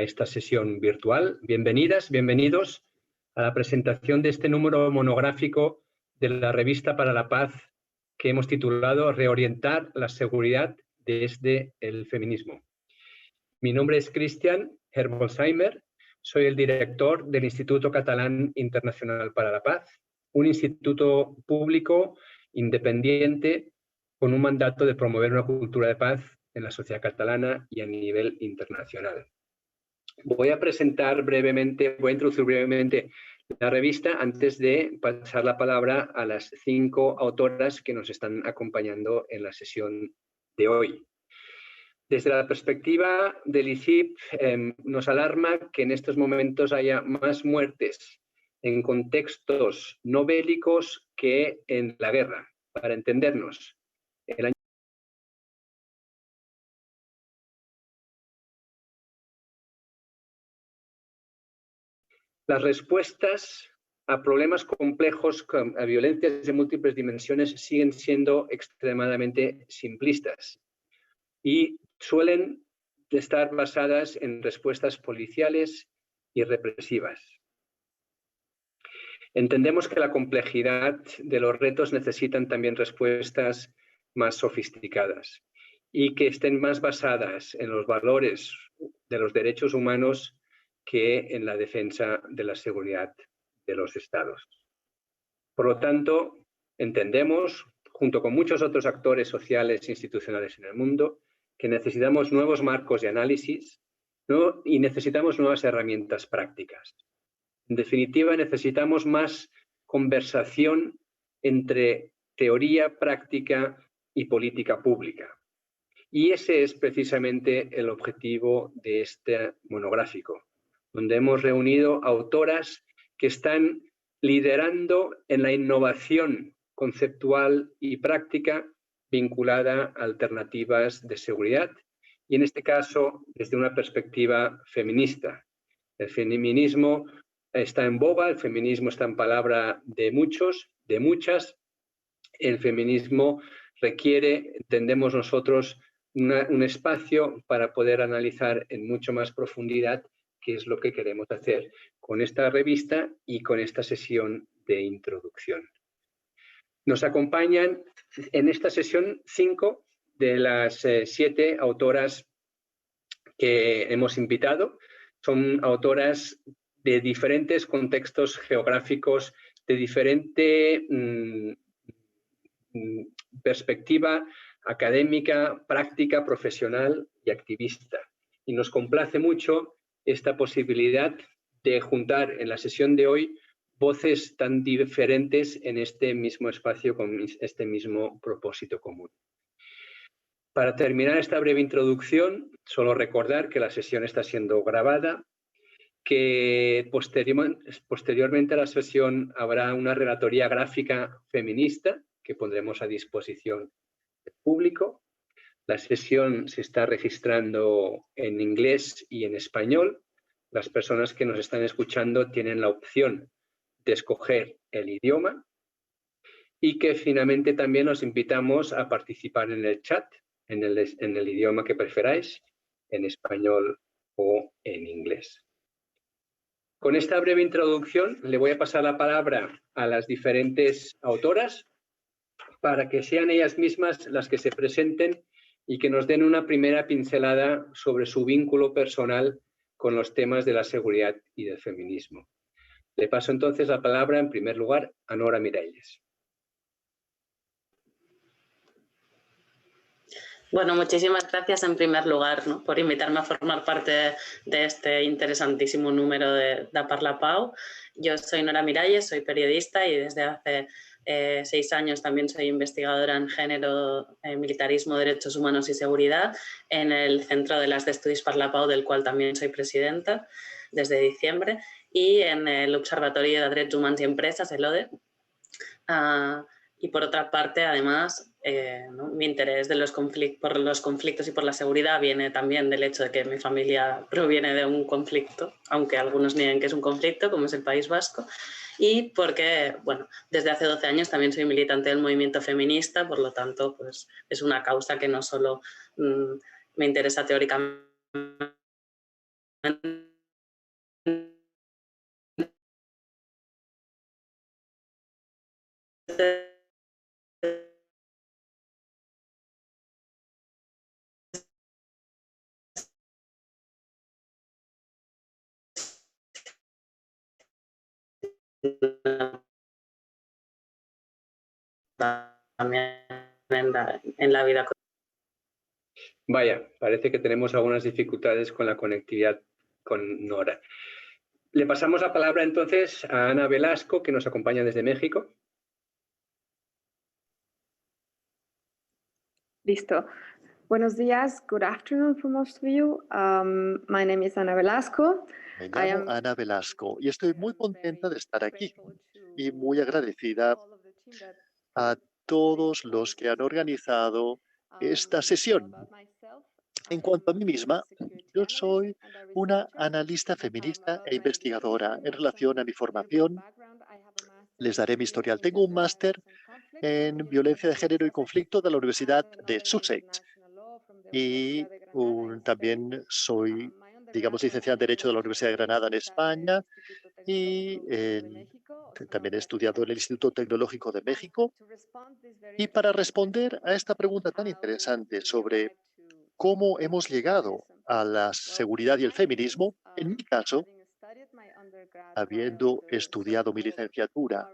a esta sesión virtual. Bienvenidas, bienvenidos a la presentación de este número monográfico de la Revista para la Paz que hemos titulado Reorientar la seguridad desde el feminismo. Mi nombre es Christian Herbolzheimer, soy el director del Instituto Catalán Internacional para la Paz, un instituto público independiente con un mandato de promover una cultura de paz en la sociedad catalana y a nivel internacional. Voy a introducir brevemente la revista antes de pasar la palabra a las 5 autoras que nos están acompañando en la sesión de hoy. Desde la perspectiva del ICIP, nos alarma que en estos momentos haya más muertes en contextos no bélicos que en la guerra. Para entendernos, las respuestas a problemas complejos, a violencias de múltiples dimensiones, siguen siendo extremadamente simplistas y suelen estar basadas en respuestas policiales y represivas. Entendemos que la complejidad de los retos necesitan también respuestas más sofisticadas y que estén más basadas en los valores de los derechos humanos que en la defensa de la seguridad de los Estados. Por lo tanto, entendemos, junto con muchos otros actores sociales e institucionales en el mundo, que necesitamos nuevos marcos de análisis, ¿no? Y necesitamos nuevas herramientas prácticas. En definitiva, necesitamos más conversación entre teoría, práctica y política pública. Y ese es precisamente el objetivo de este monográfico, donde hemos reunido autoras que están liderando en la innovación conceptual y práctica vinculada a alternativas de seguridad y, en este caso, desde una perspectiva feminista. El feminismo está en boga, el feminismo está en palabra de muchos, de muchas. El feminismo requiere, entendemos nosotros, un espacio para poder analizar en mucho más profundidad qué es lo que queremos hacer con esta revista y con esta sesión de introducción. Nos acompañan en esta sesión 5 de las 7 autoras que hemos invitado. Son autoras de diferentes contextos geográficos, de diferente perspectiva académica, práctica, profesional y activista. Y nos complace mucho esta posibilidad de juntar en la sesión de hoy voces tan diferentes en este mismo espacio con este mismo propósito común. Para terminar esta breve introducción, solo recordar que la sesión está siendo grabada, que posteriormente a la sesión habrá una relatoría gráfica feminista que pondremos a disposición del público. La sesión se está registrando en inglés y en español. Las personas que nos están escuchando tienen la opción de escoger el idioma y que finalmente también os invitamos a participar en el chat, en el idioma que preferáis, en español o en inglés. Con esta breve introducción le voy a pasar la palabra a las diferentes autoras para que sean ellas mismas las que se presenten y que nos den una primera pincelada sobre su vínculo personal con los temas de la seguridad y del feminismo. Le paso entonces la palabra, en primer lugar, a Nora Miralles. Bueno, muchísimas gracias en primer lugar, ¿no?, por invitarme a formar parte de este interesantísimo número de Parlapau. Yo soy Nora Miralles, soy periodista y desde hace 6 años también soy investigadora en género, militarismo, derechos humanos y seguridad en el Centro de las Estudis Parlapau, del cual también soy presidenta desde diciembre, y en el Observatorio de Drets Humans y Empresas, el ODE. Y por otra parte, además, ¿no?, mi interés por los conflictos y por la seguridad viene también del hecho de que mi familia proviene de un conflicto, aunque algunos nieguen que es un conflicto, como es el País Vasco, y porque, bueno, desde hace 12 años también soy militante del movimiento feminista, por lo tanto, pues es una causa que no solo me interesa teóricamente, también en la vida. Vaya, parece que tenemos algunas dificultades con la conectividad con Nora. Le pasamos la palabra entonces a Ana Velasco, que nos acompaña desde México. Listo. Buenos días. Good afternoon for most of you. My name is Ana Velasco. Me llamo Ana Velasco y estoy muy contenta de estar aquí y muy agradecida a todos los que han organizado esta sesión. En cuanto a mí misma, yo soy una analista feminista e investigadora. En relación a mi formación, les daré mi historial. Tengo un máster en violencia de género y conflicto de la Universidad de Sussex y también soy, digamos, licenciada en Derecho de la Universidad de Granada en España y también he estudiado en el Instituto Tecnológico de México. Y para responder a esta pregunta tan interesante sobre cómo hemos llegado a la seguridad y el feminismo, en mi caso, habiendo estudiado mi licenciatura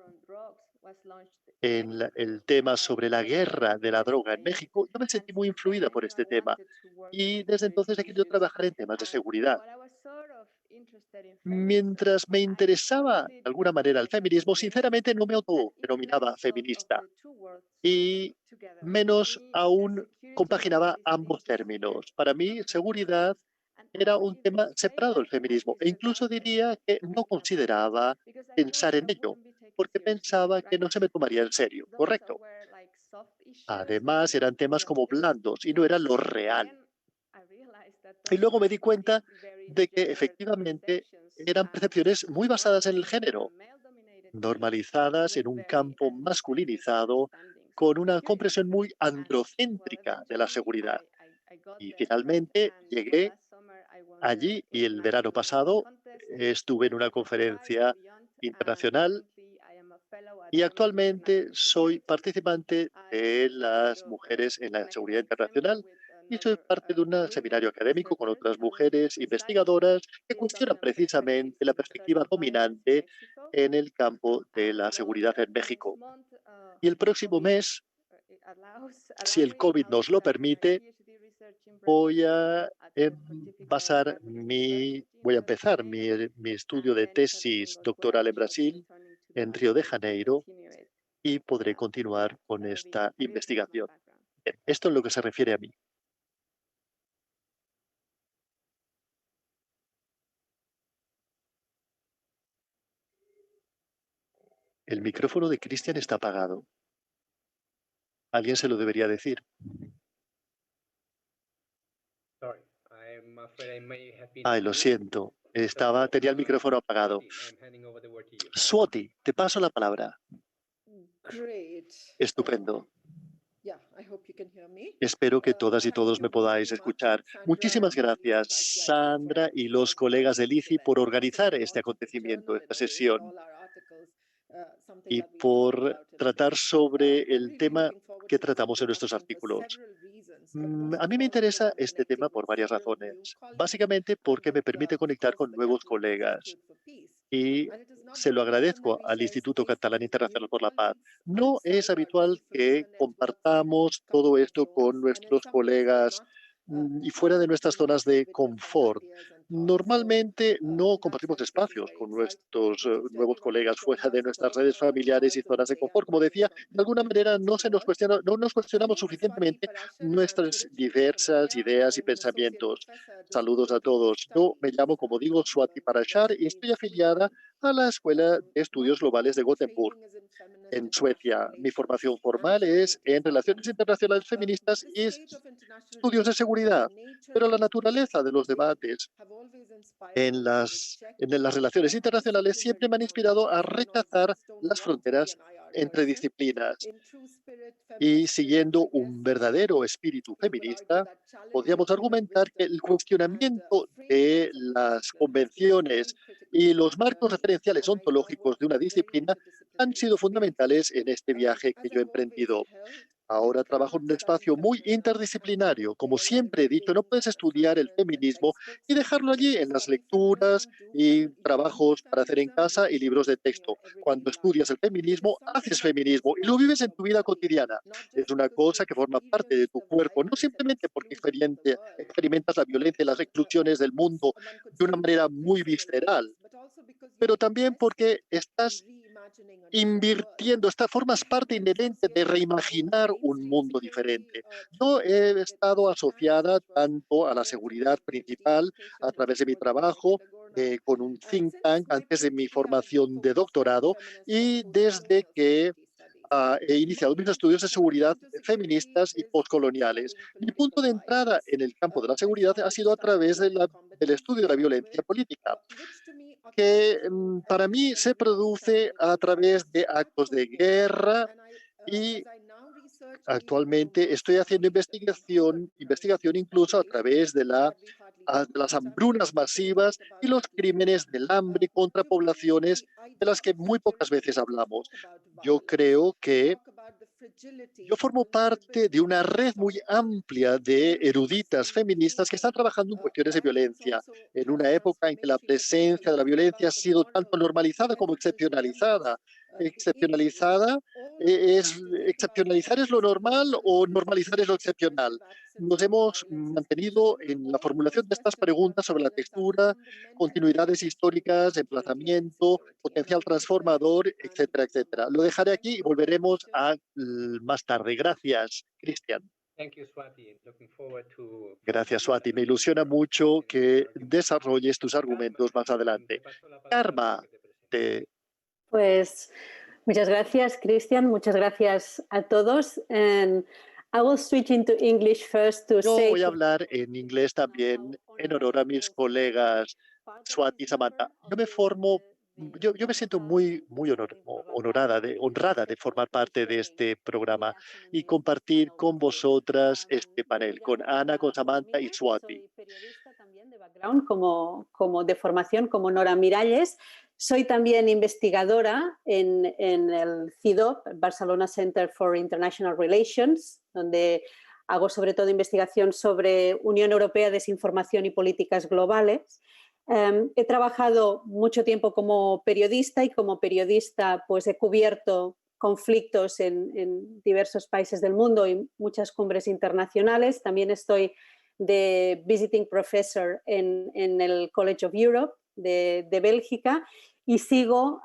en el tema sobre la guerra de la droga en México, yo me sentí muy influida por este tema y desde entonces he querido trabajar en temas de seguridad. Mientras me interesaba de alguna manera el feminismo, sinceramente no me autodenominaba feminista y menos aún compaginaba ambos términos. Para mí, seguridad era un tema separado del feminismo e incluso diría que no consideraba pensar en ello porque pensaba que no se me tomaría en serio, ¿correcto? Además, eran temas como blandos y no eran lo real. Y luego me di cuenta de que efectivamente eran percepciones muy basadas en el género, normalizadas en un campo masculinizado, con una comprensión muy androcéntrica de la seguridad. Y finalmente llegué allí y el verano pasado estuve en una conferencia internacional y actualmente soy participante de las mujeres en la seguridad internacional y soy parte de un seminario académico con otras mujeres investigadoras que cuestionan precisamente la perspectiva dominante en el campo de la seguridad en México. Y el próximo mes, si el COVID nos lo permite, voy a empezar mi estudio de tesis doctoral en Brasil, en Río de Janeiro, y podré continuar con esta investigación. Bien, esto es lo que se refiere a mí. El micrófono de Cristian está apagado. Alguien se lo debería decir. Ay, lo siento. Tenía el micrófono apagado. Swati, te paso la palabra. Estupendo. Espero que todas y todos me podáis escuchar. Muchísimas gracias, Sandra y los colegas del ICI, por organizar este acontecimiento, esta sesión, y por tratar sobre el tema que tratamos en nuestros artículos. A mí me interesa este tema por varias razones. Básicamente porque me permite conectar con nuevos colegas y se lo agradezco al Instituto Catalán Internacional por la Paz. No es habitual que compartamos todo esto con nuestros colegas y fuera de nuestras zonas de confort. Normalmente no compartimos espacios con nuestros nuevos colegas fuera de nuestras redes familiares y zonas de confort. Como decía, de alguna manera no nos cuestionamos suficientemente nuestras diversas ideas y pensamientos. Saludos a todos. Yo me llamo, como digo, Swati Parashar y estoy afiliada a la Escuela de Estudios Globales de Gothenburg, en Suecia. Mi formación formal es en Relaciones Internacionales Feministas y estudios de seguridad, pero la naturaleza de los debates en las relaciones internacionales siempre me han inspirado a rechazar las fronteras entre disciplinas. Y siguiendo un verdadero espíritu feminista, podríamos argumentar que el cuestionamiento de las convenciones y los marcos referenciales ontológicos de una disciplina han sido fundamentales en este viaje que yo he emprendido. Ahora trabajo en un espacio muy interdisciplinario. Como siempre he dicho, no puedes estudiar el feminismo y dejarlo allí en las lecturas y trabajos para hacer en casa y libros de texto. Cuando estudias el feminismo, haces feminismo y lo vives en tu vida cotidiana. Es una cosa que forma parte de tu cuerpo, no simplemente porque experimentas la violencia y las exclusiones del mundo de una manera muy visceral, pero también porque estás invirtiendo, formas parte inherente de reimaginar un mundo diferente. Yo he estado asociada tanto a la seguridad principal a través de mi trabajo con un think tank antes de mi formación de doctorado y desde que he iniciado mis estudios de seguridad feministas y postcoloniales. Mi punto de entrada en el campo de la seguridad ha sido a través del estudio de la violencia política, que para mí se produce a través de actos de guerra y actualmente estoy haciendo investigación incluso a través de las hambrunas masivas y los crímenes del hambre contra poblaciones de las que muy pocas veces hablamos. Yo creo que yo formo parte de una red muy amplia de eruditas feministas que están trabajando en cuestiones de violencia, en una época en que la presencia de la violencia ha sido tanto normalizada como excepcionalizada. Excepcionalizada excepcionalizar es lo normal o normalizar es lo excepcional. Nos hemos mantenido en la formulación de estas preguntas sobre la textura, continuidades históricas, emplazamiento, potencial transformador, etcétera, etcétera. Lo dejaré aquí y volveremos a más tarde. Gracias, Cristian. Gracias, Swati. Me ilusiona mucho que desarrolles tus argumentos más adelante. Karma, Pues muchas gracias, Cristian. Muchas gracias a todos. And I will switch into English first to Yo say voy a hablar en inglés también en honor a mis colegas Swati y Samantha. Yo me siento muy honrada de formar parte de este programa y compartir con vosotras este panel, con Ana, con Samantha y Swati. Soy periodista también de background, como de formación, como Nora Miralles. Soy también investigadora en el CIDOB, Barcelona Center for International Relations, donde hago sobre todo investigación sobre Unión Europea, desinformación y políticas globales. He trabajado mucho tiempo como periodista y como periodista pues he cubierto conflictos en diversos países del mundo y muchas cumbres internacionales. También estoy de visiting professor en el College of Europe de Bélgica y sigo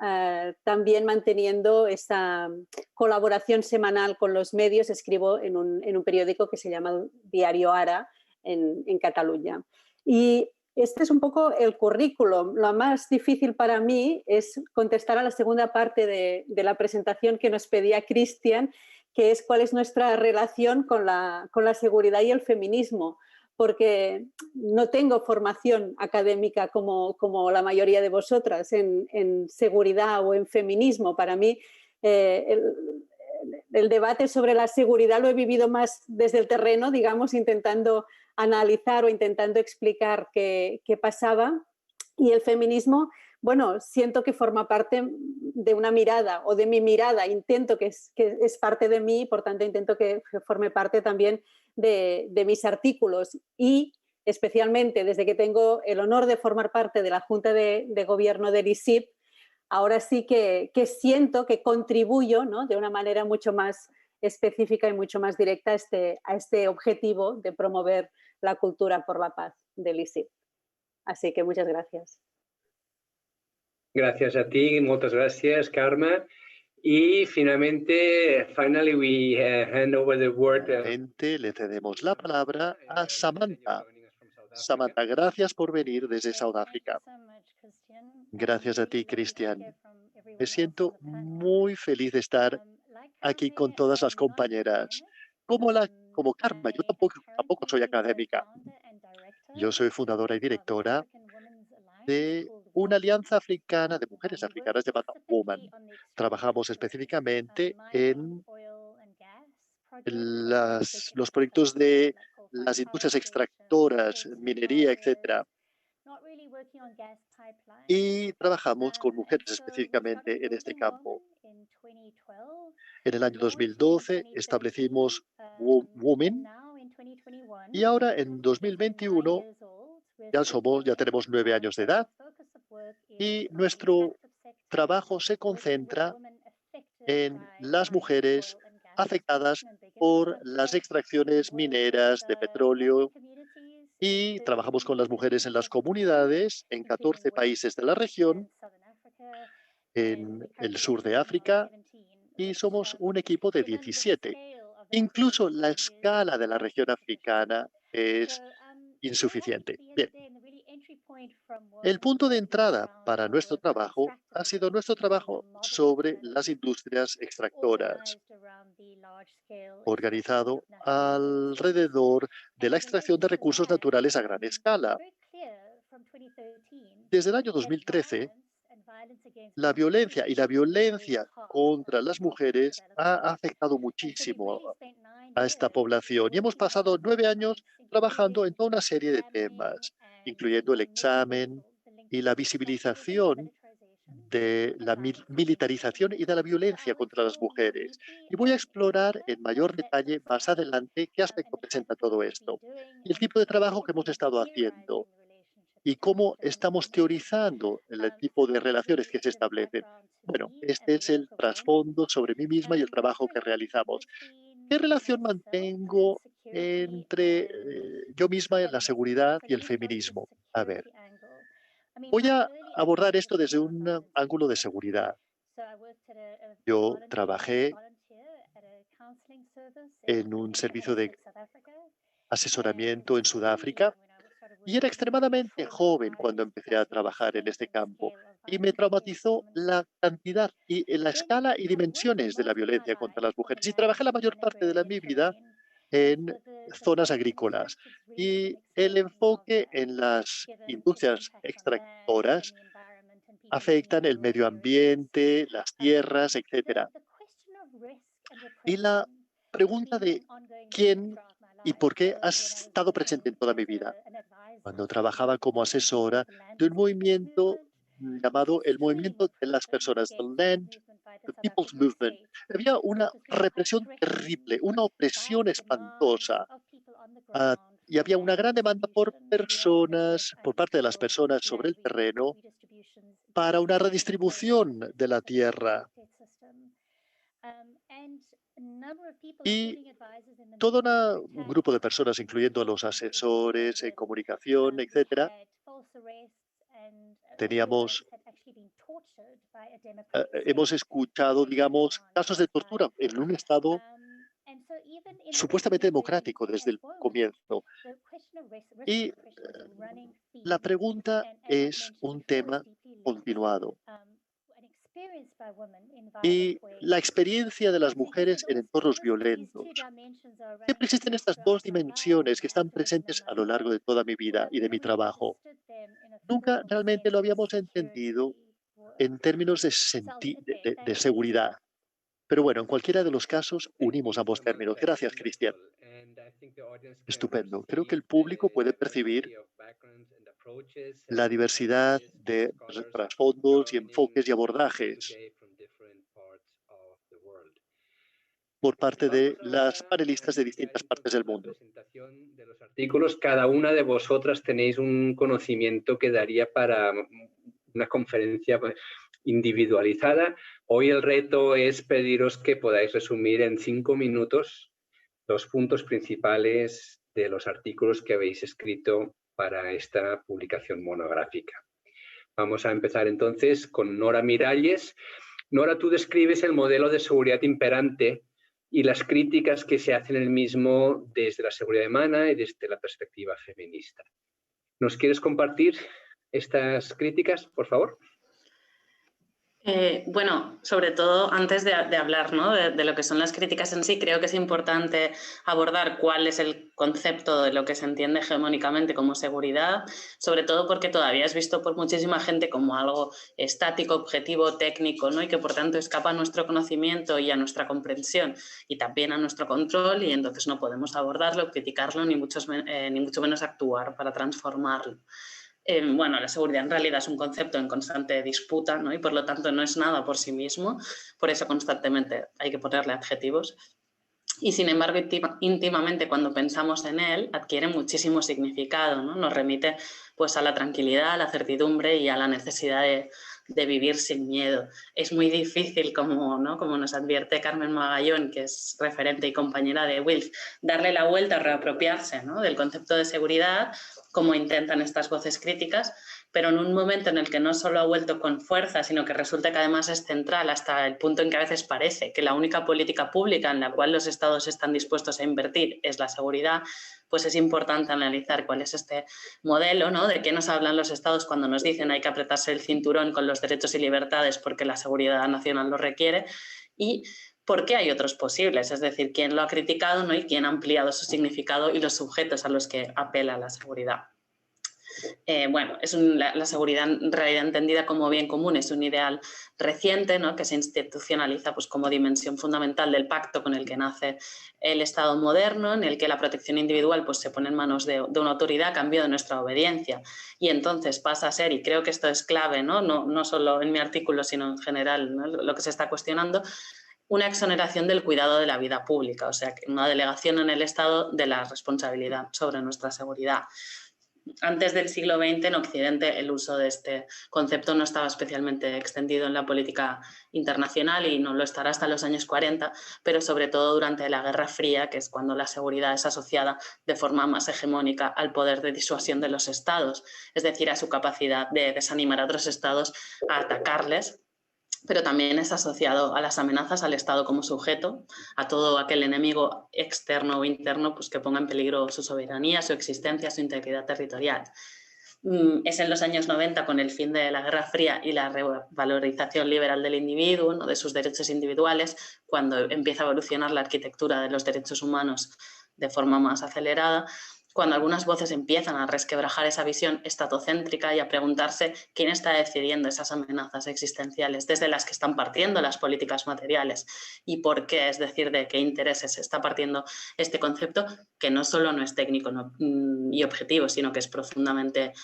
también manteniendo esta colaboración semanal con los medios. Escribo en un periódico que se llama Diario Ara en Cataluña. Y este es un poco el currículum. Lo más difícil para mí es contestar a la segunda parte de la presentación que nos pedía Cristian, que es cuál es nuestra relación con la seguridad y el feminismo, porque no tengo formación académica como la mayoría de vosotras en seguridad o en feminismo. Para mí el debate sobre la seguridad lo he vivido más desde el terreno, digamos, intentando analizar o intentando explicar qué pasaba. Y el feminismo, bueno, siento que forma parte de una mirada o de mi mirada, intento que es parte de mí, por tanto intento que forme parte también de mis artículos y especialmente desde que tengo el honor de formar parte de la Junta de Gobierno del ISIP, ahora sí que siento que contribuyo, ¿no?, de una manera mucho más específica y mucho más directa a este objetivo de promover la cultura por la paz del ISIP. Así que muchas gracias. Gracias a ti, muchas gracias, Karma. Y finalmente, we hand over the word. Finalmente le cedemos la palabra a Samantha. Samantha, gracias por venir desde Sudáfrica. Gracias a ti, Cristian. Me siento muy feliz de estar aquí con todas las compañeras. Como Karma, yo tampoco soy académica. Yo soy fundadora y directora de una alianza africana de mujeres africanas llamada Woman. Trabajamos específicamente en los proyectos de las industrias extractoras, minería, etcétera. Y trabajamos con mujeres específicamente en este campo. En el año 2012 establecimos Women y ahora en 2021 ya tenemos 9 años de edad y nuestro trabajo se concentra en las mujeres afectadas por las extracciones mineras de petróleo y trabajamos con las mujeres en las comunidades en 14 países de la región, en el sur de África, y somos un equipo de 17. Incluso la escala de la región africana es insuficiente. Bien. El punto de entrada para nuestro trabajo ha sido nuestro trabajo sobre las industrias extractoras, organizado alrededor de la extracción de recursos naturales a gran escala. Desde el año 2013, la violencia contra las mujeres ha afectado muchísimo a esta población y hemos pasado 9 años trabajando en toda una serie de temas, incluyendo el examen y la visibilización de la militarización y de la violencia contra las mujeres. Y voy a explorar en mayor detalle más adelante qué aspecto presenta todo esto y el tipo de trabajo que hemos estado haciendo y cómo estamos teorizando el tipo de relaciones que se establecen. Bueno, este es el trasfondo sobre mí misma y el trabajo que realizamos. ¿Qué relación mantengo entre yo misma, la seguridad y el feminismo? A ver, voy a abordar esto desde un ángulo de seguridad. Yo trabajé en un servicio de asesoramiento en Sudáfrica y era extremadamente joven cuando empecé a trabajar en este campo y me traumatizó la cantidad y la escala y dimensiones de la violencia contra las mujeres. Y trabajé la mayor parte de mi vida en zonas agrícolas y el enfoque en las industrias extractoras afectan el medio ambiente, las tierras, etc. Y la pregunta de quién y por qué ha estado presente en toda mi vida. Cuando trabajaba como asesora de un movimiento llamado el Movimiento de las Personas, the People's Movement, había una represión terrible, una opresión espantosa. Y había una gran demanda por parte de las personas sobre el terreno para una redistribución de la tierra. Y todo un grupo de personas, incluyendo a los asesores en comunicación, etcétera, hemos escuchado, digamos, casos de tortura en un estado supuestamente democrático desde el comienzo. Y la pregunta es un tema continuado. Y la experiencia de las mujeres en entornos violentos. Siempre existen estas dos dimensiones que están presentes a lo largo de toda mi vida y de mi trabajo. Nunca realmente lo habíamos entendido en términos de seguridad. Pero bueno, en cualquiera de los casos unimos ambos términos. Gracias, Cristian. Estupendo. Creo que el público puede percibir la diversidad de trasfondos y enfoques y abordajes por parte de las panelistas de distintas partes del mundo. De los artículos, cada una de vosotras tenéis un conocimiento que daría para una conferencia individualizada. Hoy el reto es pediros que podáis resumir en 5 minutos los puntos principales de los artículos que habéis escrito para esta publicación monográfica. Vamos a empezar entonces con Nora Miralles. Nora, tú describes el modelo de seguridad imperante y las críticas que se hacen el mismo desde la seguridad humana y desde la perspectiva feminista. ¿Nos quieres compartir estas críticas, por favor? Bueno, sobre todo antes de hablar, ¿no?, de lo que son las críticas en sí, creo que es importante abordar cuál es el concepto de lo que se entiende hegemónicamente como seguridad, sobre todo porque todavía es visto por muchísima gente como algo estático, objetivo, técnico, ¿no?, y que por tanto escapa a nuestro conocimiento y a nuestra comprensión y también a nuestro control, y entonces no podemos abordarlo, criticarlo ni mucho menos actuar para transformarlo. Bueno, la seguridad en realidad es un concepto en constante disputa, ¿no?, y por lo tanto no es nada por sí mismo, por eso constantemente hay que ponerle adjetivos. Y sin embargo, íntimamente cuando pensamos en él, adquiere muchísimo significado, ¿no? Nos remite pues a la tranquilidad, a la certidumbre y a la necesidad de vivir sin miedo. Es muy difícil, como nos advierte Carmen Magallón, que es referente y compañera de Wilf, darle la vuelta, reapropiarse, ¿no?, del concepto de seguridad, como intentan estas voces críticas, pero en un momento en el que no solo ha vuelto con fuerza, sino que resulta que además es central hasta el punto en que a veces parece que la única política pública en la cual los estados están dispuestos a invertir es la seguridad, pues es importante analizar cuál es este modelo, ¿no?, de qué nos hablan los estados cuando nos dicen hay que apretarse el cinturón con los derechos y libertades porque la seguridad nacional lo requiere, y por qué hay otros posibles, es decir, quién lo ha criticado, ¿no?, y quién ha ampliado su significado y los sujetos a los que apela la seguridad. Bueno, la seguridad en realidad entendida como bien común es un ideal reciente, ¿no?, que se institucionaliza pues, como dimensión fundamental del pacto con el que nace el Estado moderno, en el que la protección individual pues, se pone en manos de una autoridad a cambio de nuestra obediencia. Y entonces pasa a ser, y creo que esto es clave, no solo en mi artículo, sino en general, ¿no?, lo que se está cuestionando, una exoneración del cuidado de la vida pública, o sea, una delegación en el Estado de la responsabilidad sobre nuestra seguridad. Antes del siglo XX en Occidente el uso de este concepto no estaba especialmente extendido en la política internacional y no lo estará hasta los años 40, pero sobre todo durante la Guerra Fría, que es cuando la seguridad es asociada de forma más hegemónica al poder de disuasión de los estados, es decir, a su capacidad de desanimar a otros estados a atacarles, pero también es asociado a las amenazas al Estado como sujeto, a todo aquel enemigo externo o interno pues, que ponga en peligro su soberanía, su existencia, su integridad territorial. Es en los años 90, con el fin de la Guerra Fría y la revalorización liberal del individuo, ¿no?, de sus derechos individuales, cuando empieza a evolucionar la arquitectura de los derechos humanos de forma más acelerada, cuando algunas voces empiezan a resquebrajar esa visión estatocéntrica y a preguntarse quién está decidiendo esas amenazas existenciales desde las que están partiendo las políticas materiales y por qué, es decir, de qué intereses está partiendo este concepto, que no solo no es técnico y objetivo, sino que es profundamente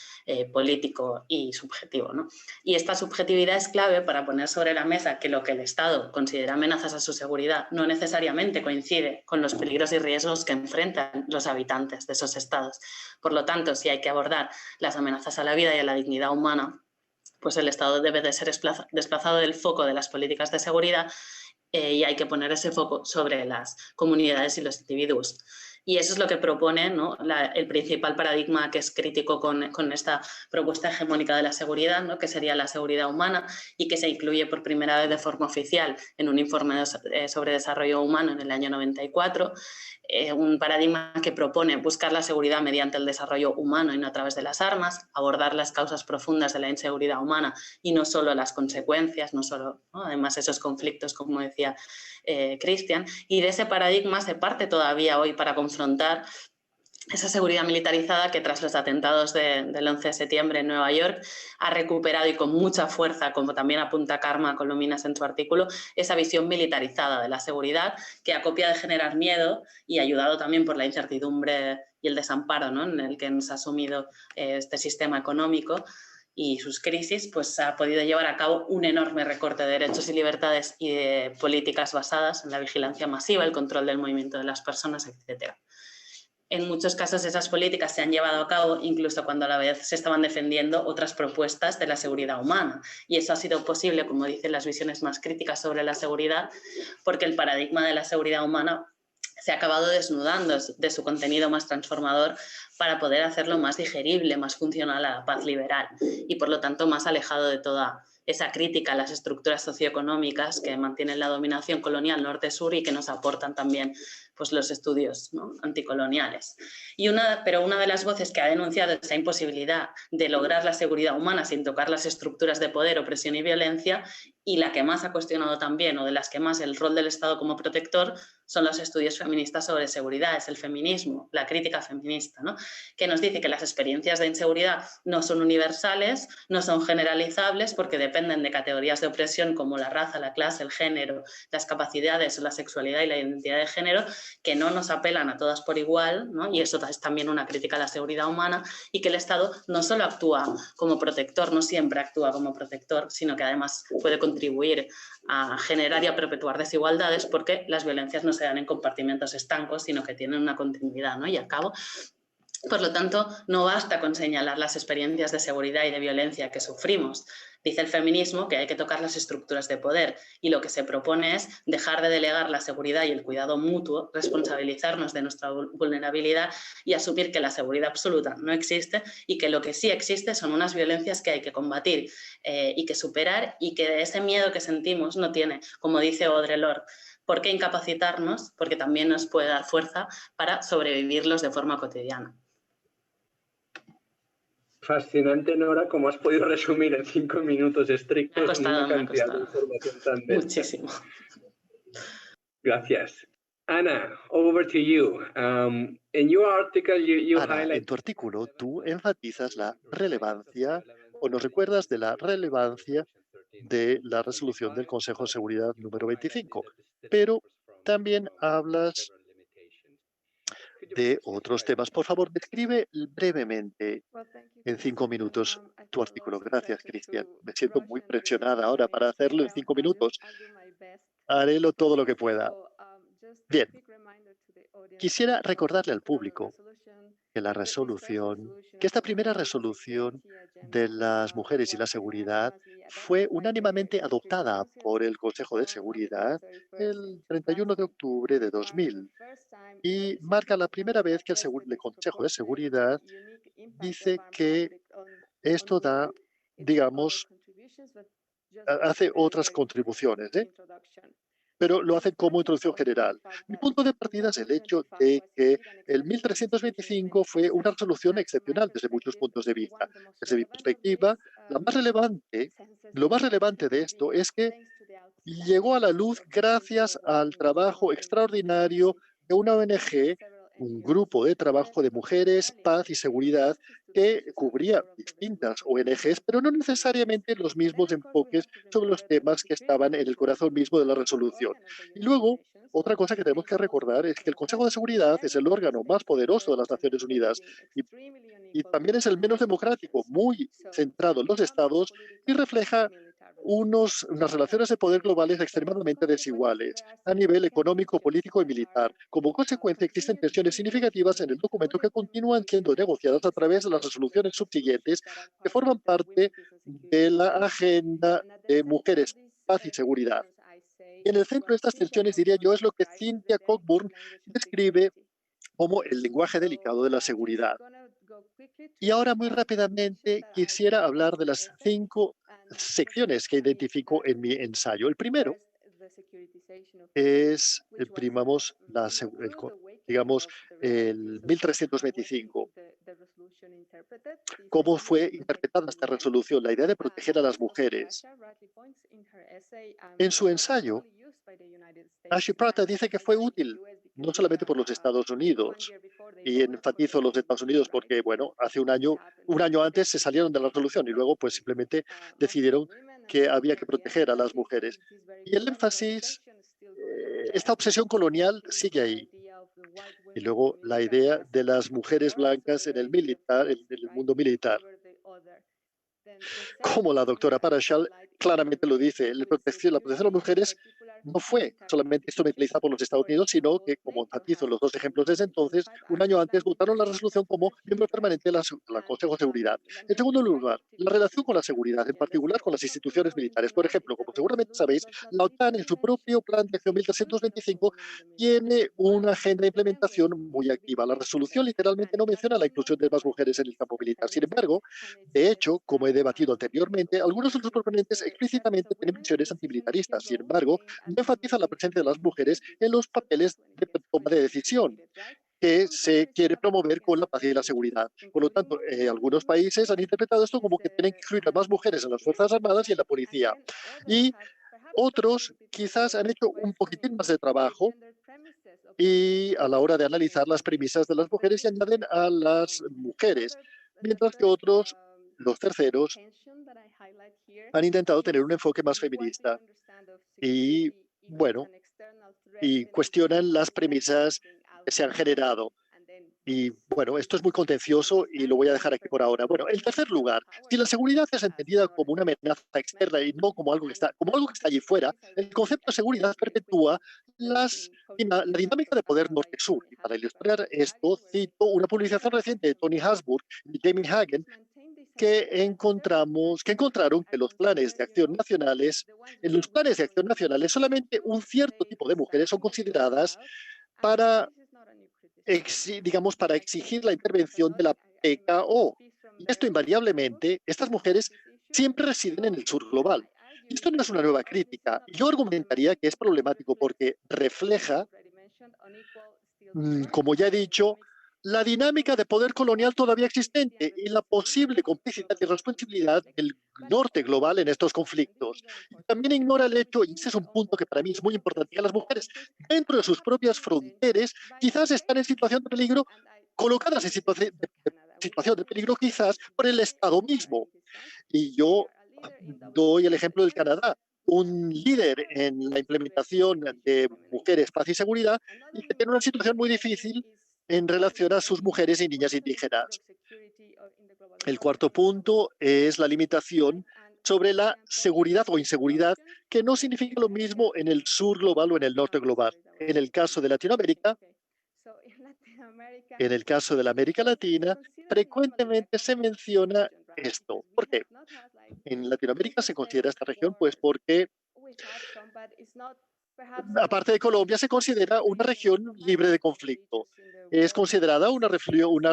político y subjetivo, ¿no? Y esta subjetividad es clave para poner sobre la mesa que lo que el Estado considera amenazas a su seguridad no necesariamente coincide con los peligros y riesgos que enfrentan los habitantes de esos estados. Por lo tanto, si hay que abordar las amenazas a la vida y a la dignidad humana, pues el Estado debe de ser desplazado del foco de las políticas de seguridad y hay que poner ese foco sobre las comunidades y los individuos. Y eso es lo que propone, ¿no?, el principal paradigma que es crítico con esta propuesta hegemónica de la seguridad, ¿no?, que sería la seguridad humana y que se incluye por primera vez de forma oficial en un informe sobre desarrollo humano en el año 94, un paradigma que propone buscar la seguridad mediante el desarrollo humano y no a través de las armas, abordar las causas profundas de la inseguridad humana y no solo las consecuencias, no solo, ¿no?, además esos conflictos, como decía Cristian, y de ese paradigma se parte todavía hoy para confrontar esa seguridad militarizada que tras los atentados del 11 de septiembre en Nueva York ha recuperado y con mucha fuerza, como también apunta Karma Colominas en su artículo, esa visión militarizada de la seguridad que a copia de generar miedo y ayudado también por la incertidumbre y el desamparo, ¿no?, en el que nos ha sumido este sistema económico y sus crisis, pues ha podido llevar a cabo un enorme recorte de derechos y libertades y de políticas basadas en la vigilancia masiva, el control del movimiento de las personas, etc. En muchos casos esas políticas se han llevado a cabo incluso cuando a la vez se estaban defendiendo otras propuestas de la seguridad humana. Y eso ha sido posible, como dicen las visiones más críticas sobre la seguridad, porque el paradigma de la seguridad humana se ha acabado desnudando de su contenido más transformador para poder hacerlo más digerible, más funcional a la paz liberal y por lo tanto más alejado de toda esa crítica a las estructuras socioeconómicas que mantienen la dominación colonial norte-sur y que nos aportan también pues, los estudios, ¿no?, anticoloniales. Pero una de las voces que ha denunciado esa imposibilidad de lograr la seguridad humana sin tocar las estructuras de poder, opresión y violencia y la que más ha cuestionado también, o de las que más el rol del Estado como protector, son los estudios feministas sobre seguridad, es el feminismo, la crítica feminista, ¿no? Que nos dice que las experiencias de inseguridad no son universales, no son generalizables porque dependen de categorías de opresión como la raza, la clase, el género, las capacidades, la sexualidad y la identidad de género, que no nos apelan a todas por igual, ¿no? Y eso es también una crítica a la seguridad humana, y que el Estado no solo actúa como protector, no siempre actúa como protector, sino que además puede contribuir a generar y a perpetuar desigualdades porque las violencias no se dan en compartimentos estancos, sino que tienen una continuidad, ¿no? Y a cabo. Por lo tanto, no basta con señalar las experiencias de seguridad y de violencia que sufrimos. Dice el feminismo que hay que tocar las estructuras de poder y lo que se propone es dejar de delegar la seguridad y el cuidado mutuo, responsabilizarnos de nuestra vulnerabilidad y asumir que la seguridad absoluta no existe y que lo que sí existe son unas violencias que hay que combatir y que superar, y que ese miedo que sentimos no tiene, como dice Audre Lorde, por qué incapacitarnos, porque también nos puede dar fuerza para sobrevivirlos de forma cotidiana. Fascinante, Nora, cómo has podido resumir en 5 minutos estrictos una cantidad de información tan densa. Muchísimo. Gracias. Ana, over to you. In your article, you Ana, highlight... en tu artículo tú enfatizas la relevancia, o nos recuerdas de la relevancia de la resolución del Consejo de Seguridad número 25, pero también hablas de otros temas. Por favor, describe brevemente en 5 minutos tu artículo. Gracias, Cristian. Me siento muy presionada ahora para hacerlo en 5 minutos. Haré todo lo que pueda. Bien, quisiera recordarle al público que esta primera resolución de las mujeres y la seguridad fue unánimemente adoptada por el Consejo de Seguridad el 31 de octubre de 2000 y marca la primera vez que el Consejo de Seguridad dice que esto da, digamos, hace otras contribuciones, pero lo hace como introducción general. Mi punto de partida es el hecho de que el 1325 fue una resolución excepcional desde muchos puntos de vista. Desde mi perspectiva, lo más relevante de esto es que llegó a la luz gracias al trabajo extraordinario de una ONG, un grupo de trabajo de mujeres, paz y seguridad, que cubría distintas ONGs, pero no necesariamente los mismos enfoques sobre los temas que estaban en el corazón mismo de la resolución. Y luego, otra cosa que tenemos que recordar es que el Consejo de Seguridad es el órgano más poderoso de las Naciones Unidas y también es el menos democrático, muy centrado en los estados y refleja unas relaciones de poder globales extremadamente desiguales a nivel económico, político y militar. Como consecuencia, existen tensiones significativas en el documento que continúan siendo negociadas a través de las resoluciones subsiguientes que forman parte de la agenda de mujeres, paz y seguridad. Y en el centro de estas tensiones, diría yo, es lo que Cynthia Cockburn describe como el lenguaje delicado de la seguridad. Y ahora, muy rápidamente, quisiera hablar de las 5 secciones que identifico en mi ensayo. El primero es, el 1325. ¿Cómo fue interpretada esta resolución? La idea de proteger a las mujeres. En su ensayo, Ashley Pratt dice que fue útil, no solamente por los Estados Unidos, y enfatizo los Estados Unidos porque, bueno, hace un año antes se salieron de la resolución y luego pues simplemente decidieron que había que proteger a las mujeres. Y el énfasis, esta obsesión colonial sigue ahí. Y luego la idea de las mujeres blancas en el mundo militar. Como la doctora Parashall claramente lo dice, la protección de las mujeres no fue solamente instrumentalizada por los Estados Unidos, sino que, como enfatizo en los 2 ejemplos desde entonces, un año antes votaron la resolución como miembro permanente de la Consejo de Seguridad. En segundo lugar, la relación con la seguridad, en particular con las instituciones militares. Por ejemplo, como seguramente sabéis, la OTAN en su propio Plan de Acción 1325 tiene una agenda de implementación muy activa. La resolución literalmente no menciona la inclusión de más mujeres en el campo militar. Sin embargo, de hecho, como he debatido anteriormente, algunos de los proponentes explícitamente tienen visiones antimilitaristas. Sin embargo, no enfatizan la presencia de las mujeres en los papeles de toma de decisión que se quiere promover con la paz y la seguridad. Por lo tanto, algunos países han interpretado esto como que tienen que incluir a más mujeres en las Fuerzas Armadas y en la policía. Y Otros quizás han hecho un poquitín más de trabajo y a la hora de analizar las premisas de las mujeres se añaden a las mujeres, mientras que otros, los terceros, han intentado tener un enfoque más feminista y, bueno, y cuestionan las premisas que se han generado. Y bueno, esto es muy contencioso y lo voy a dejar aquí por ahora. Bueno, en tercer lugar, si la seguridad es entendida como una amenaza externa y no como algo que está allí fuera, el concepto de seguridad perpetúa la dinámica de poder norte-sur. Y para ilustrar esto, cito una publicación reciente de Tony Hasburg y Jamie Hagen encontraron que en los planes de acción nacionales solamente un cierto tipo de mujeres son consideradas para digamos, para exigir la intervención de la PKO. Y esto invariablemente, estas mujeres siempre residen en el sur global. Y esto no es una nueva crítica. Yo argumentaría que es problemático porque refleja, como ya he dicho, la dinámica de poder colonial todavía existente y la posible complicidad y responsabilidad del norte global en estos conflictos. También ignora el hecho, y ese es un punto que para mí es muy importante, que las mujeres dentro de sus propias fronteras quizás están en situación de peligro, colocadas en situación de peligro quizás por el Estado mismo. Y yo doy el ejemplo del Canadá, un líder en la implementación de mujeres, paz y seguridad, y que tiene una situación muy difícil en relación a sus mujeres y niñas indígenas. El cuarto punto es la limitación sobre la seguridad o inseguridad, que no significa lo mismo en el sur global o en el norte global. En el caso de Latinoamérica, en el caso de la América Latina, frecuentemente se menciona esto. ¿Por qué? En Latinoamérica se considera esta región, pues porque, aparte de Colombia, se considera una región libre de conflicto. Es considerada una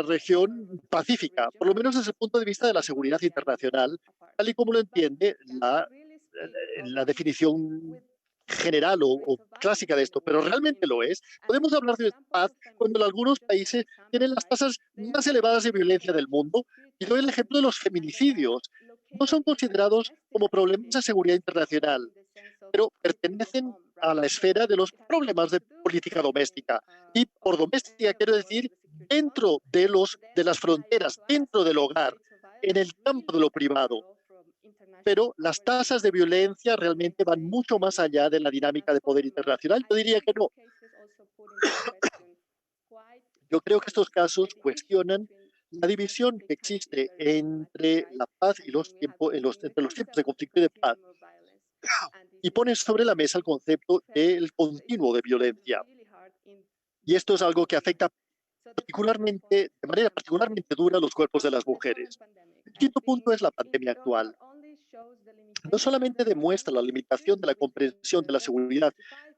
región pacífica, por lo menos desde el punto de vista de la seguridad internacional, tal y como lo entiende la definición general o clásica de esto, pero realmente lo es. Podemos hablar de paz cuando algunos países tienen las tasas más elevadas de violencia del mundo. Y doy el ejemplo de los feminicidios. No son considerados como problemas de seguridad internacional, pero pertenecen a la esfera de los problemas de política doméstica. Y por doméstica quiero decir dentro de las fronteras, dentro del hogar, en el campo de lo privado. Pero las tasas de violencia realmente van mucho más allá de la dinámica de poder internacional. Yo diría que no. Yo creo que estos casos cuestionan la división que existe entre la paz y entre los tiempos de conflicto y de paz, y ponen sobre la mesa el concepto del continuo de violencia. Y esto es algo que afecta de manera particularmente dura a los cuerpos de las mujeres. El quinto punto es la pandemia actual. No solamente demuestra la limitación de la comprensión de la seguridad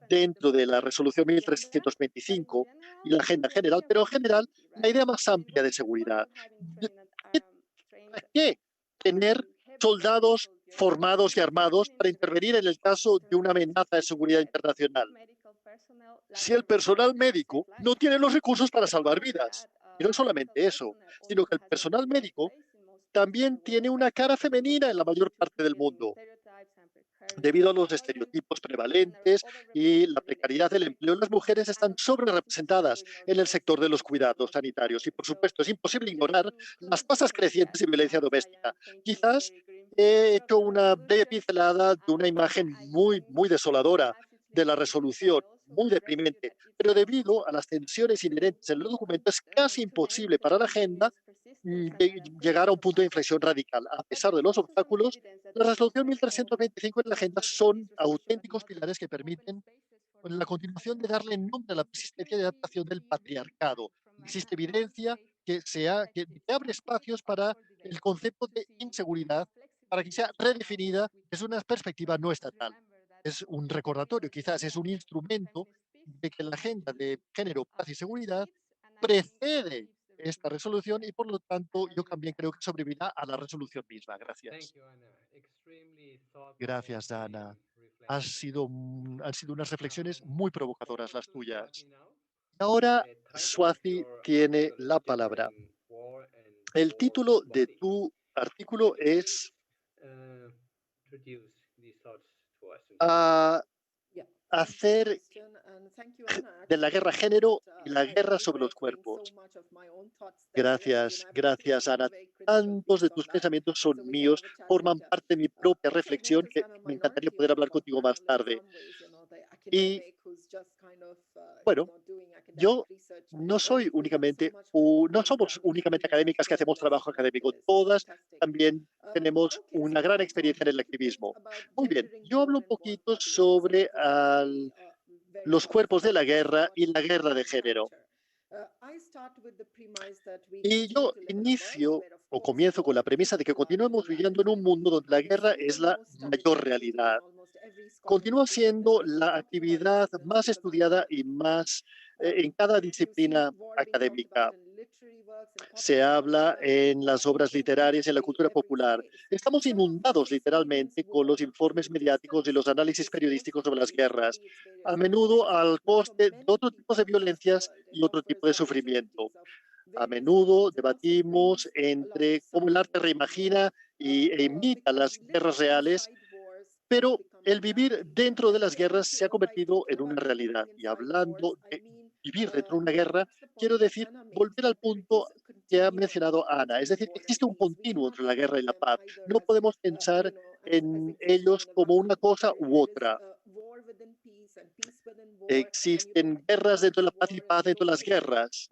dentro de la resolución 1325 y la agenda general, pero en general la idea más amplia de seguridad. ¿Para qué tener soldados formados y armados para intervenir en el caso de una amenaza de seguridad internacional si el personal médico no tiene los recursos para salvar vidas? Y no solamente eso, sino que el personal médico también tiene una cara femenina en la mayor parte del mundo, debido a los estereotipos prevalentes y la precariedad del empleo. Las mujeres están sobrerepresentadas en el sector de los cuidados sanitarios y, por supuesto, es imposible ignorar las tasas crecientes de violencia doméstica. Quizás he hecho una breve pincelada de una imagen muy, muy desoladora de la resolución, muy deprimente, pero debido a las tensiones inherentes en los documentos es casi imposible para la agenda llegar a un punto de inflexión radical. A pesar de los obstáculos, la resolución 1325 en la agenda son auténticos pilares que permiten la continuación de darle nombre a la persistencia de adaptación del patriarcado. Existe evidencia que abre espacios para el concepto de inseguridad, para que sea redefinida desde una perspectiva no estatal. Es un recordatorio, quizás es un instrumento de que la agenda de género, paz y seguridad precede esta resolución y por lo tanto yo también creo que sobrevivirá a la resolución misma. Gracias. Gracias, Ana. Han sido unas reflexiones muy provocadoras las tuyas. Ahora, Swati tiene la palabra. El título de tu artículo es a hacer de la guerra género y la guerra sobre los cuerpos. Gracias, Ana. Tantos de tus pensamientos son míos, forman parte de mi propia reflexión, que me encantaría poder hablar contigo más tarde. Y bueno, yo no soy únicamente, no somos únicamente académicas que hacemos trabajo académico. Todas también tenemos una gran experiencia en el activismo. Muy bien, yo hablo un poquito sobre los cuerpos de la guerra y la guerra de género. Y yo inicio o comienzo con la premisa de que continuamos viviendo en un mundo donde la guerra es la mayor realidad. Continúa siendo la actividad más estudiada y más en cada disciplina académica. Se habla en las obras literarias y en la cultura popular. Estamos inundados literalmente con los informes mediáticos y los análisis periodísticos sobre las guerras, a menudo al coste de otro tipo de violencias y otro tipo de sufrimiento. A menudo debatimos entre cómo el arte reimagina e imita las guerras reales, pero el vivir dentro de las guerras se ha convertido en una realidad. Y hablando de vivir dentro de una guerra, quiero decir, volver al punto que ha mencionado Ana. Es decir, existe un continuo entre la guerra y la paz. No podemos pensar en ellos como una cosa u otra. Existen guerras dentro de la paz y paz dentro de las guerras.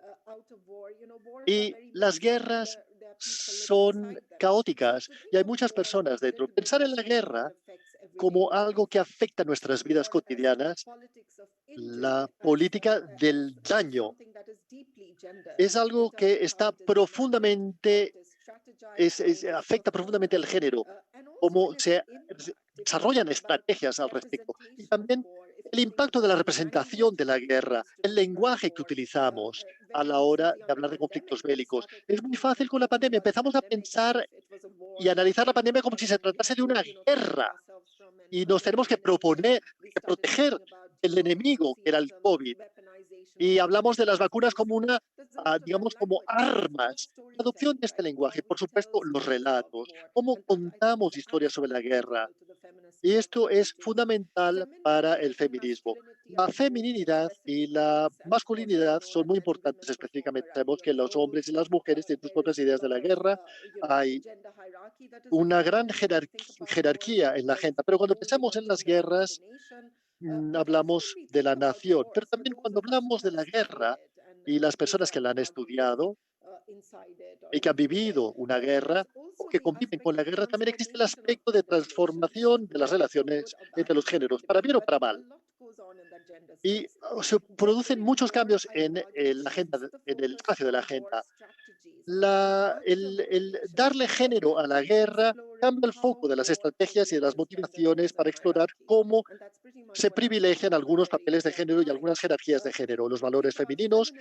Y las guerras son caóticas y hay muchas personas dentro. Pensar en la guerra como algo que afecta nuestras vidas cotidianas, la política del daño, es algo que está profundamente, afecta profundamente al género, cómo se desarrollan estrategias al respecto. Y también el impacto de la representación de la guerra, el lenguaje que utilizamos a la hora de hablar de conflictos bélicos. Es muy fácil con la pandemia. Empezamos a pensar y analizar la pandemia como si se tratase de una guerra. Y nos tenemos que proteger del enemigo, que era el COVID. Y hablamos de las vacunas como digamos, como armas. La adopción de este lenguaje, por supuesto, los relatos, cómo contamos historias sobre la guerra. Y esto es fundamental para el feminismo. La feminidad y la masculinidad son muy importantes específicamente. Sabemos que los hombres y las mujeres tienen sus propias ideas de la guerra. Hay una gran jerarquía en la agenda. Pero cuando pensamos en las guerras, hablamos de la nación. Pero también cuando hablamos de la guerra y las personas que la han estudiado y que han vivido una guerra o que conviven con la guerra, también existe el aspecto de transformación de las relaciones entre los géneros, para bien o para mal. Y se producen muchos cambios en la agenda, en el espacio de la agenda. El darle género a la guerra cambia el foco de las estrategias y de las motivaciones para explorar cómo se privilegian algunos papeles de género y algunas jerarquías de género. Los valores femeninos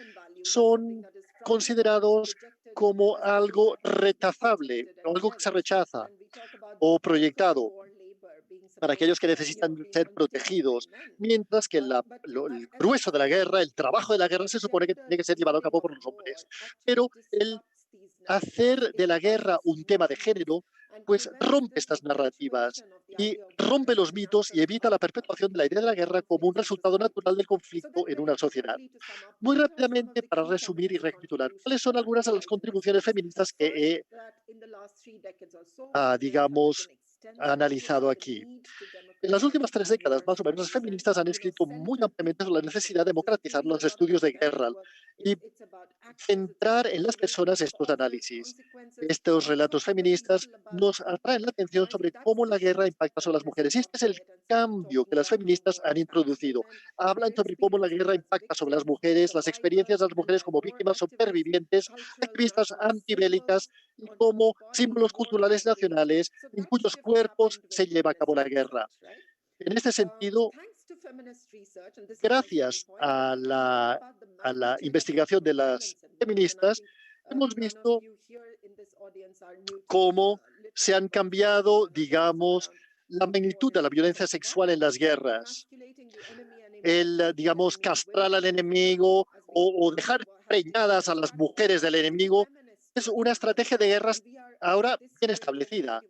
son considerados como algo rechazable, o algo que se rechaza o proyectado para aquellos que necesitan ser protegidos, mientras que el grueso de la guerra, el trabajo de la guerra, se supone que tiene que ser llevado a cabo por los hombres. Pero el hacer de la guerra un tema de género, pues rompe estas narrativas y rompe los mitos y evita la perpetuación de la idea de la guerra como un resultado natural del conflicto en una sociedad. Muy rápidamente, para resumir y recapitular, ¿cuáles son algunas de las contribuciones feministas que he, digamos, analizado aquí? En las últimas 3 décadas, más o menos, las feministas han escrito muy ampliamente sobre la necesidad de democratizar los estudios de guerra y centrar en las personas estos análisis. Estos relatos feministas nos atraen la atención sobre cómo la guerra impacta sobre las mujeres. Y este es el cambio que las feministas han introducido. Hablan sobre cómo la guerra impacta sobre las mujeres, las experiencias de las mujeres como víctimas supervivientes, activistas antibélicas y como símbolos culturales nacionales en cuyos cuerpos se lleva a cabo la guerra. En este sentido, gracias a la investigación de las feministas, hemos visto cómo se han cambiado, digamos, la magnitud de la violencia sexual en las guerras. Digamos, castrar al enemigo o dejar preñadas a las mujeres del enemigo es una estrategia de guerras ahora bien establecida.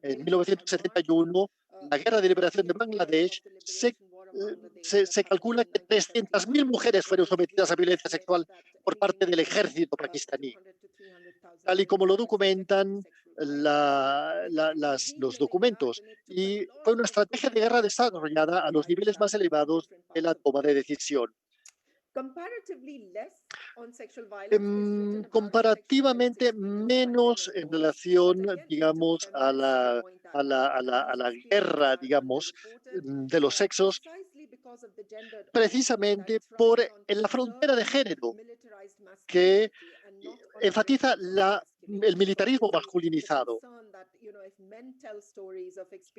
En 1971, la Guerra de Liberación de Bangladesh, se calcula que 300.000 mujeres fueron sometidas a violencia sexual por parte del ejército pakistaní, tal y como lo documentan los documentos. Y fue una estrategia de guerra desarrollada a los niveles más elevados de la toma de decisión. Comparativamente menos en relación, digamos, a la guerra, digamos, de los sexos, precisamente por la frontera de género, que enfatiza el militarismo masculinizado.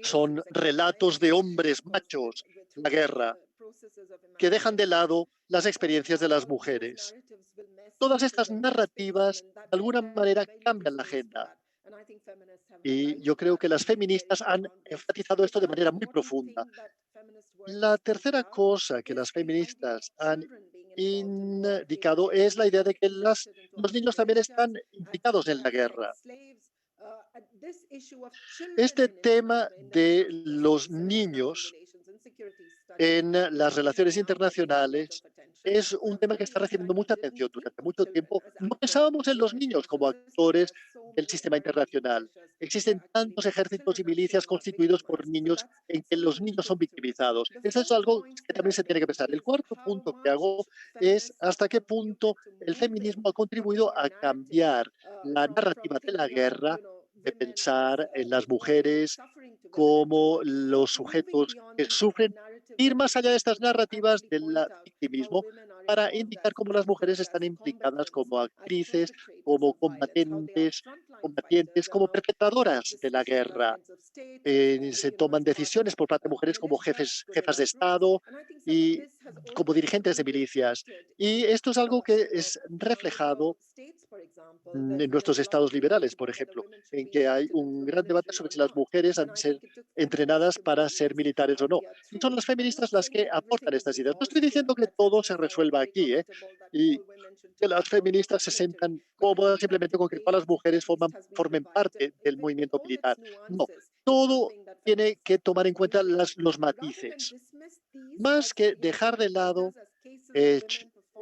Son relatos de hombres machos, la guerra, que dejan de lado las experiencias de las mujeres. Todas estas narrativas, de alguna manera, cambian la agenda. Y yo creo que las feministas han enfatizado esto de manera muy profunda. La tercera cosa que las feministas han indicado es la idea de que los niños también están implicados en la guerra. Este tema de los niños en las relaciones internacionales es un tema que está recibiendo mucha atención durante mucho tiempo. No pensábamos en los niños como actores del sistema internacional. Existen tantos ejércitos y milicias constituidos por niños en que los niños son victimizados. Eso es algo que también se tiene que pensar. El cuarto punto que hago es hasta qué punto el feminismo ha contribuido a cambiar la narrativa de la guerra, de pensar en las mujeres como los sujetos que sufren, ir más allá de estas narrativas del victimismo para indicar cómo las mujeres están implicadas como actrices, como combatientes, como perpetradoras de la guerra. Se toman decisiones por parte de mujeres como jefas de Estado y como dirigentes de milicias. Y esto es algo que es reflejado en nuestros estados liberales, por ejemplo, en que hay un gran debate sobre si las mujeres han de ser entrenadas para ser militares o no. Y son las feministas las que aportan estas ideas. No estoy diciendo que todo se resuelva aquí, y que las feministas se sientan cómodas simplemente con que todas las mujeres formen parte del movimiento militar. No, todo tiene que tomar en cuenta los matices. Más que dejar de lado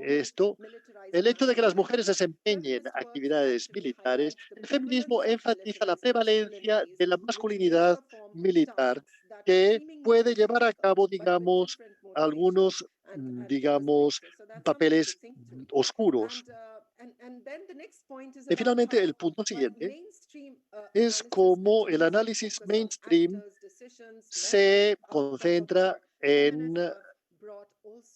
esto, el hecho de que las mujeres desempeñen actividades militares, el feminismo enfatiza la prevalencia de la masculinidad militar que puede llevar a cabo, digamos, algunos, papeles oscuros. Y finalmente, el punto siguiente es cómo el análisis mainstream se concentra en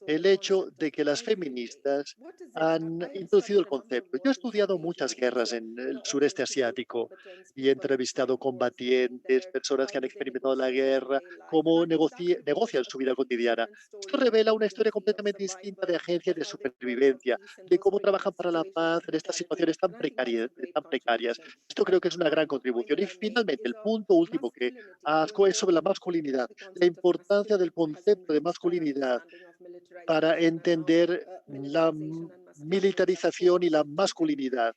el hecho de que las feministas han introducido el concepto. Yo he estudiado muchas guerras en el sureste asiático y he entrevistado combatientes, personas que han experimentado la guerra, cómo negocian su vida cotidiana. Esto revela una historia completamente distinta de agencia y de supervivencia, de cómo trabajan para la paz en estas situaciones tan precarias. Esto creo que es una gran contribución. Y finalmente, el punto último que asco es sobre la masculinidad, la importancia del concepto de masculinidad para entender la militarización y la masculinidad.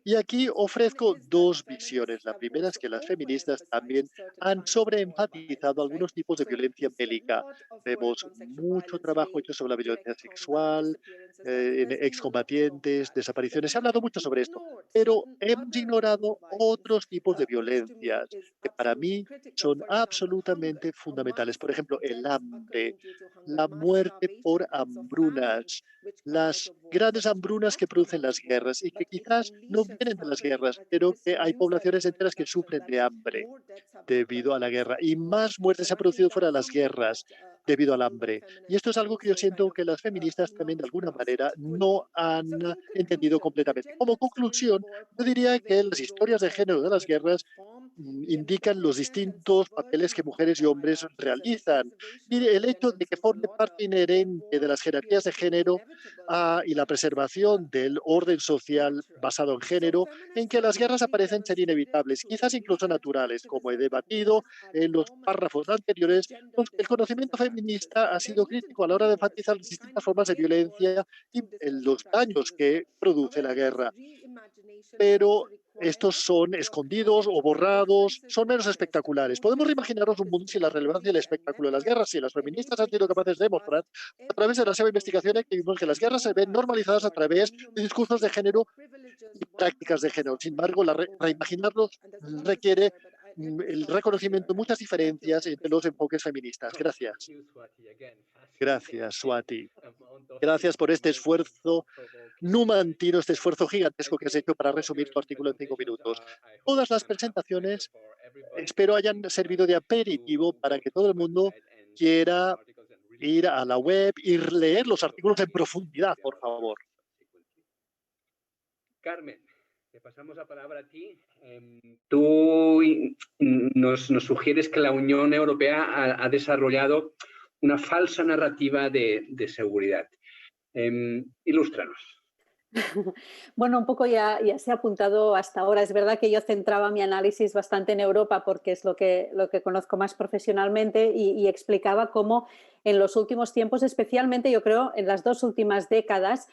Y aquí ofrezco dos visiones. La primera es que las feministas también han sobreenfatizado algunos tipos de violencia bélica. Vemos mucho trabajo hecho sobre la violencia sexual, en excombatientes, desapariciones. Se ha hablado mucho sobre esto, pero hemos ignorado otros tipos de violencias que para mí son absolutamente fundamentales. Por ejemplo, el hambre, la muerte por hambrunas, las grandes hambrunas que producen las guerras y que quizás no vienen de las guerras, pero que hay poblaciones enteras que sufren de hambre debido a la guerra. Y más muertes se han producido fuera de las guerras debido al hambre. Y esto es algo que yo siento que las feministas también de alguna manera no han entendido completamente. Como conclusión, yo diría que las historias de género de las guerras indican los distintos papeles que mujeres y hombres realizan. Y el hecho de que forme parte inherente de las jerarquías de género y la preservación del orden social basado en género, en que las guerras aparecen ser inevitables, quizás incluso naturales, como he debatido en los párrafos anteriores. El conocimiento feminista ha sido crítico a la hora de enfatizar las distintas formas de violencia y los daños que produce la guerra. Pero estos son escondidos o borrados, son menos espectaculares. Podemos reimaginarnos un mundo sin la relevancia y el espectáculo de las guerras, si las feministas han sido capaces de demostrar a través de la seva investigación que las guerras se ven normalizadas a través de discursos de género y prácticas de género. Sin embargo, reimaginarlos requiere el reconocimiento de muchas diferencias entre los enfoques feministas. Gracias. Gracias, Swati. Gracias por este esfuerzo numantino, este esfuerzo gigantesco que has hecho para resumir tu artículo en 5 minutos. Todas las presentaciones espero hayan servido de aperitivo para que todo el mundo quiera ir a la web y leer los artículos en profundidad, por favor. Carmen, te pasamos la palabra a ti. Tú nos sugieres que la Unión Europea ha desarrollado una falsa narrativa de seguridad. Ilústranos. Bueno, un poco ya se ha apuntado hasta ahora. Es verdad que yo centraba mi análisis bastante en Europa porque es lo que conozco más profesionalmente y explicaba cómo en los últimos tiempos, especialmente yo creo en las 2 últimas décadas,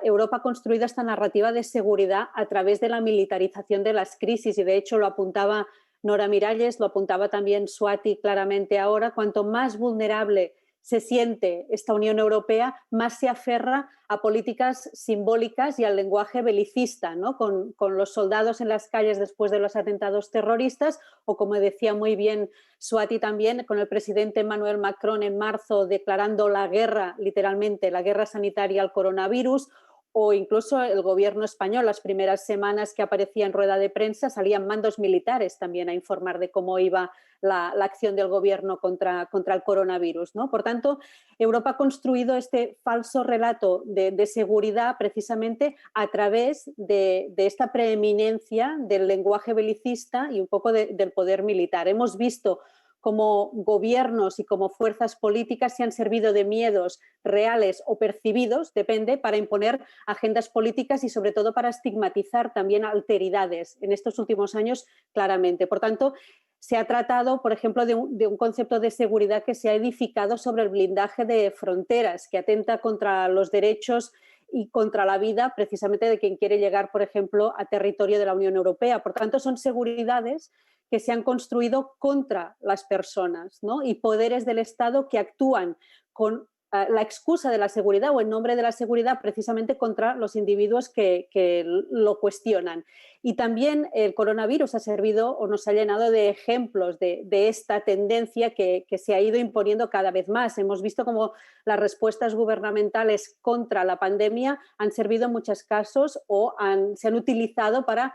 Europa ha construido esta narrativa de seguridad a través de la militarización de las crisis y de hecho lo apuntaba Nora Miralles, lo apuntaba también Swati claramente ahora. Cuanto más vulnerable se siente esta Unión Europea, más se aferra a políticas simbólicas y al lenguaje belicista, ¿no? Con los soldados en las calles después de los atentados terroristas o, como decía muy bien Swati también, con el presidente Emmanuel Macron en marzo declarando la guerra, literalmente, la guerra sanitaria al coronavirus, o incluso el gobierno español, las primeras semanas que aparecía en rueda de prensa, salían mandos militares también a informar de cómo iba la acción del gobierno contra el coronavirus, ¿no? Por tanto, Europa ha construido este falso relato de seguridad precisamente a través de esta preeminencia del lenguaje belicista y un poco del poder militar. Hemos visto como gobiernos y como fuerzas políticas se han servido de miedos reales o percibidos, depende, para imponer agendas políticas y sobre todo para estigmatizar también alteridades en estos últimos años claramente. Por tanto, se ha tratado, por ejemplo, de un concepto de seguridad que se ha edificado sobre el blindaje de fronteras, que atenta contra los derechos y contra la vida precisamente de quien quiere llegar, por ejemplo, a territorio de la Unión Europea. Por tanto, son seguridades que se han construido contra las personas, ¿no? Y poderes del Estado que actúan con la excusa de la seguridad o en nombre de la seguridad precisamente contra los individuos que lo cuestionan. Y también el coronavirus ha servido o nos ha llenado de ejemplos de esta tendencia que se ha ido imponiendo cada vez más. Hemos visto cómo las respuestas gubernamentales contra la pandemia han servido en muchos casos o se han utilizado para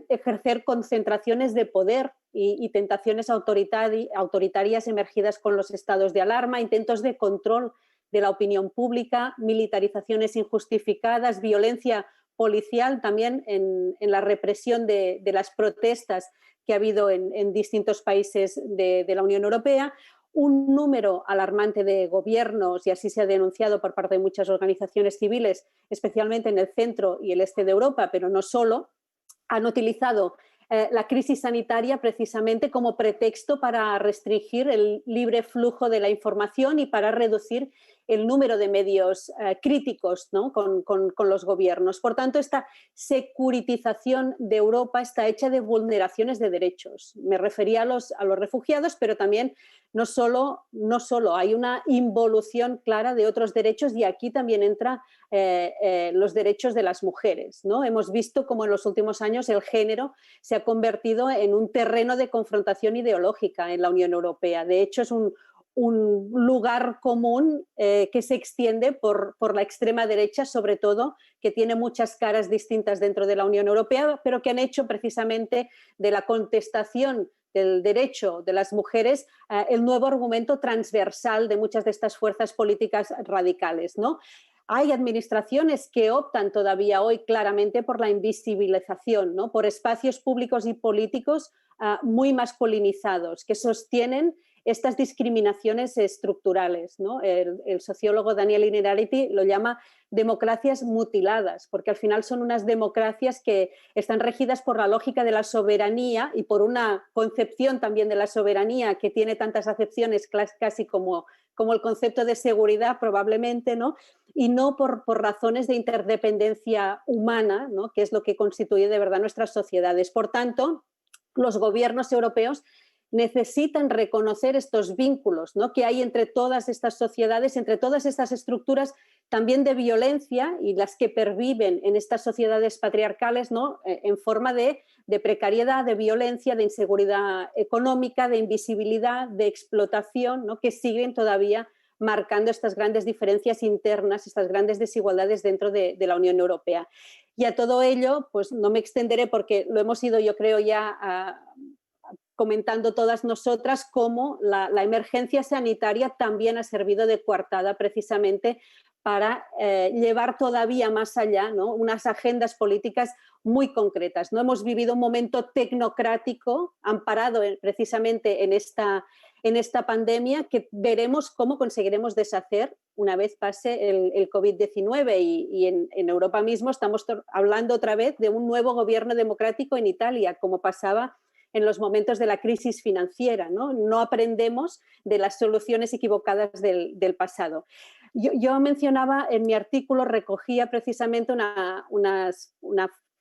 ejercer concentraciones de poder y tentaciones autoritarias emergidas con los estados de alarma, intentos de control de la opinión pública, militarizaciones injustificadas, violencia policial también en la represión de las protestas que ha habido en distintos países de la Unión Europea, un número alarmante de gobiernos, y así se ha denunciado por parte de muchas organizaciones civiles, especialmente en el centro y el este de Europa, pero no solo, han utilizado la crisis sanitaria precisamente como pretexto para restringir el libre flujo de la información y para reducir el número de medios críticos, ¿no? con los gobiernos. Por tanto, esta securitización de Europa está hecha de vulneraciones de derechos. Me refería a los refugiados, pero también no solo hay una involución clara de otros derechos y aquí también entra los derechos de las mujeres, ¿no? Hemos visto cómo en los últimos años el género se ha convertido en un terreno de confrontación ideológica en la Unión Europea. De hecho, es un lugar común que se extiende por la extrema derecha, sobre todo, que tiene muchas caras distintas dentro de la Unión Europea, pero que han hecho precisamente de la contestación del derecho de las mujeres el nuevo argumento transversal de muchas de estas fuerzas políticas radicales, ¿no? Hay administraciones que optan todavía hoy claramente por la invisibilización, ¿no? Por espacios públicos y políticos muy masculinizados, que sostienen estas discriminaciones estructurales, ¿no? El sociólogo Daniel Innerarity lo llama democracias mutiladas, porque al final son unas democracias que están regidas por la lógica de la soberanía y por una concepción también de la soberanía que tiene tantas acepciones casi como el concepto de seguridad probablemente, ¿no? Y no por razones de interdependencia humana, ¿no? Que es lo que constituye de verdad nuestras sociedades. Por tanto, los gobiernos europeos necesitan reconocer estos vínculos, ¿no? Que hay entre todas estas sociedades, entre todas estas estructuras también de violencia y las que perviven en estas sociedades patriarcales, ¿no? En forma de precariedad, de violencia, de inseguridad económica, de invisibilidad, de explotación, ¿no? Que siguen todavía marcando estas grandes diferencias internas, estas grandes desigualdades dentro de la Unión Europea. Y a todo ello, pues no me extenderé porque lo hemos ido, yo creo, ya comentando todas nosotras, cómo la emergencia sanitaria también ha servido de coartada precisamente para llevar todavía más allá, ¿no? Unas agendas políticas muy concretas, ¿no? Hemos vivido un momento tecnocrático amparado precisamente en esta pandemia que veremos cómo conseguiremos deshacer una vez pase el COVID-19 y en Europa mismo estamos hablando otra vez de un nuevo gobierno democrático en Italia, como pasaba en los momentos de la crisis financiera, ¿no? No aprendemos de las soluciones equivocadas del pasado. Yo mencionaba en mi artículo, recogía precisamente unas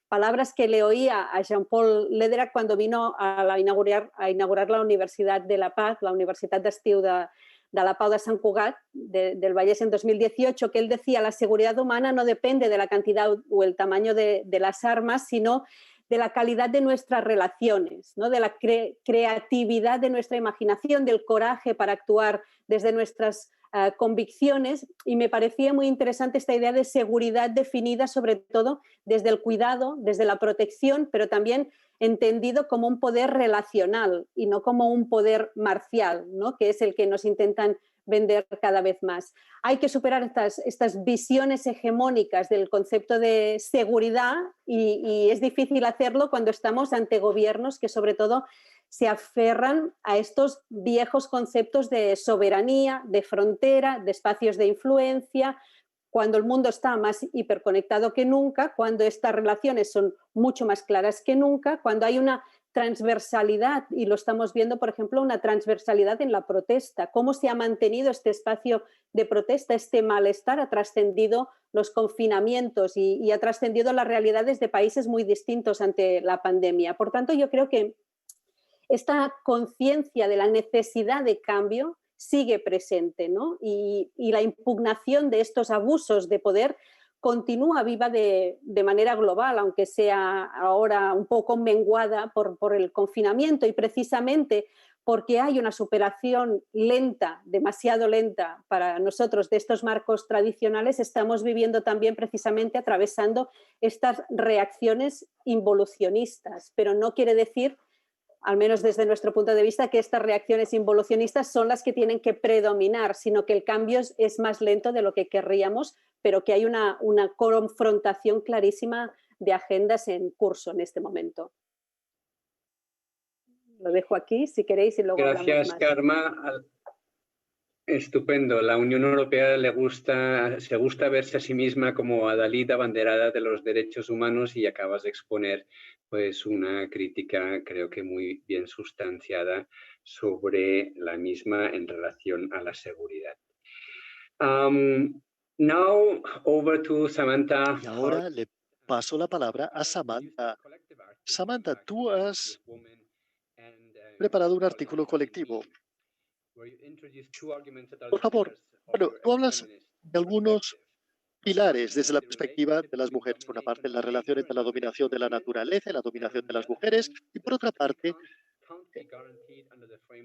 palabras que le oía a Jean-Paul Lederach cuando vino a inaugurar la Universidad de la Paz, la Universitat d'Estiu de la Pau de Sant Cugat, del Vallès en 2018, que él decía: la seguridad humana no depende de la cantidad o el tamaño de las armas, sino de la calidad de nuestras relaciones, ¿no? De la creatividad de nuestra imaginación, del coraje para actuar desde nuestras convicciones, y me parecía muy interesante esta idea de seguridad definida sobre todo desde el cuidado, desde la protección, pero también entendido como un poder relacional y no como un poder marcial, ¿no? Que es el que nos intentan vender cada vez más. Hay que superar estas visiones hegemónicas del concepto de seguridad y es difícil hacerlo cuando estamos ante gobiernos que sobre todo se aferran a estos viejos conceptos de soberanía, de frontera, de espacios de influencia, cuando el mundo está más hiperconectado que nunca, cuando estas relaciones son mucho más claras que nunca, cuando hay una transversalidad, y lo estamos viendo, por ejemplo, una transversalidad en la protesta. Cómo se ha mantenido este espacio de protesta, este malestar ha trascendido los confinamientos y ha trascendido las realidades de países muy distintos ante la pandemia. Por tanto, yo creo que esta conciencia de la necesidad de cambio sigue presente, ¿no? Y la impugnación de estos abusos de poder continúa viva de manera global, aunque sea ahora un poco menguada por el confinamiento, y precisamente porque hay una superación lenta, demasiado lenta para nosotros de estos marcos tradicionales, estamos viviendo también precisamente atravesando estas reacciones involucionistas, pero no quiere decir, al menos desde nuestro punto de vista, que estas reacciones involucionistas son las que tienen que predominar, sino que el cambio es más lento de lo que querríamos, pero que hay una confrontación clarísima de agendas en curso en este momento. Lo dejo aquí, si queréis, y luego hablamos más. Gracias, Karma. Estupendo. La Unión Europea se gusta verse a sí misma como adalid abanderada de los derechos humanos, y acabas de exponer pues una crítica, creo que muy bien sustanciada, sobre la misma en relación a la seguridad. Now over to Samantha. Y ahora le paso la palabra a Samantha. Samantha, tú has preparado un artículo colectivo. Por favor, bueno, tú hablas de algunos pilares desde la perspectiva de las mujeres. Por una parte, la relación entre la dominación de la naturaleza y la dominación de las mujeres, y por otra parte,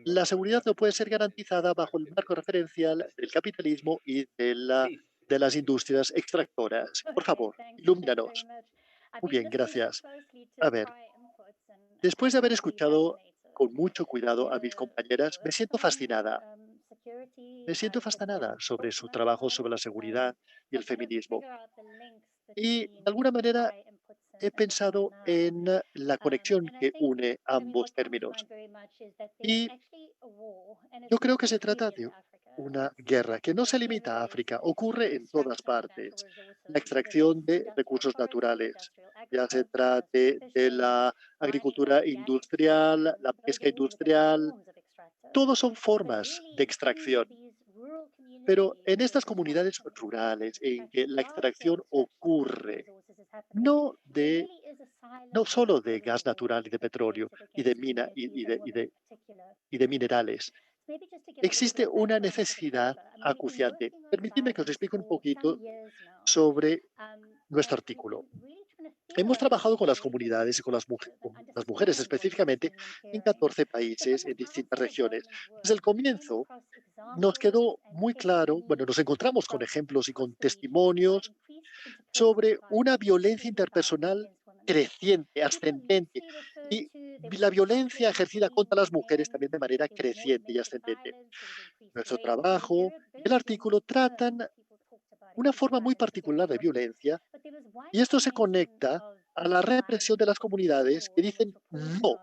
la seguridad no puede ser garantizada bajo el marco referencial del capitalismo y de las industrias extractoras. Por favor, ilumínanos. Muy bien, gracias. A ver, después de haber escuchado con mucho cuidado a mis compañeras, me siento fascinada. Me siento fascinada sobre su trabajo sobre la seguridad y el feminismo. Y de alguna manera he pensado en la conexión que une ambos términos. Y Yo creo que se trata de una guerra que no se limita a África, ocurre en todas partes. La extracción de recursos naturales, ya se trate de la agricultura industrial, la pesca industrial, todos son formas de extracción. Pero en estas comunidades rurales en que la extracción ocurre, no no solo de gas natural y de petróleo y de mina y de minerales. Existe una necesidad acuciante. Permitidme que os explique un poquito sobre nuestro artículo. Hemos trabajado con las comunidades y con con las mujeres específicamente en 14 países, en distintas regiones. Desde el comienzo nos quedó muy claro, bueno, nos encontramos con ejemplos y con testimonios sobre una violencia interpersonal creciente, ascendente, y la violencia ejercida contra las mujeres también de manera creciente y ascendente. Nuestro trabajo y el artículo tratan una forma muy particular de violencia y esto se conecta a la represión de las comunidades que dicen no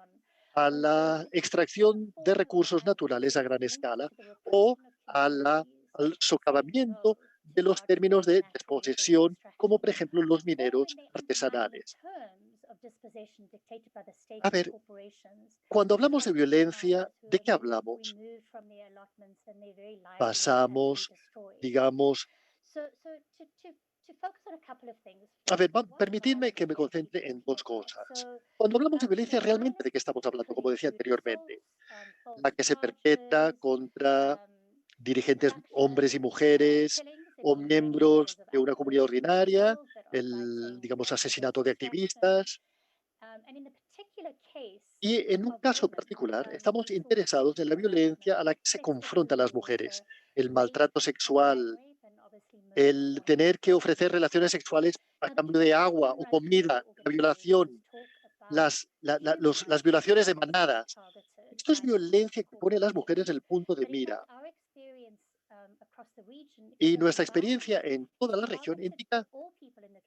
a la extracción de recursos naturales a gran escala o al socavamiento de los términos de desposesión, como por ejemplo los mineros artesanales. A ver, cuando hablamos de violencia, ¿de qué hablamos? Pasamos, digamos, a ver, permitidme que me concentre en dos cosas. Cuando hablamos de violencia, ¿realmente de qué estamos hablando? Como decía anteriormente, la que se perpetra contra dirigentes hombres y mujeres o miembros de una comunidad ordinaria, el, digamos, asesinato de activistas. Y en un caso particular, estamos interesados en la violencia a la que se confrontan las mujeres, el maltrato sexual, el tener que ofrecer relaciones sexuales a cambio de agua o comida, la violación, las violaciones de manadas. Esto es violencia que pone a las mujeres en el punto de mira. Y nuestra experiencia en toda la región indica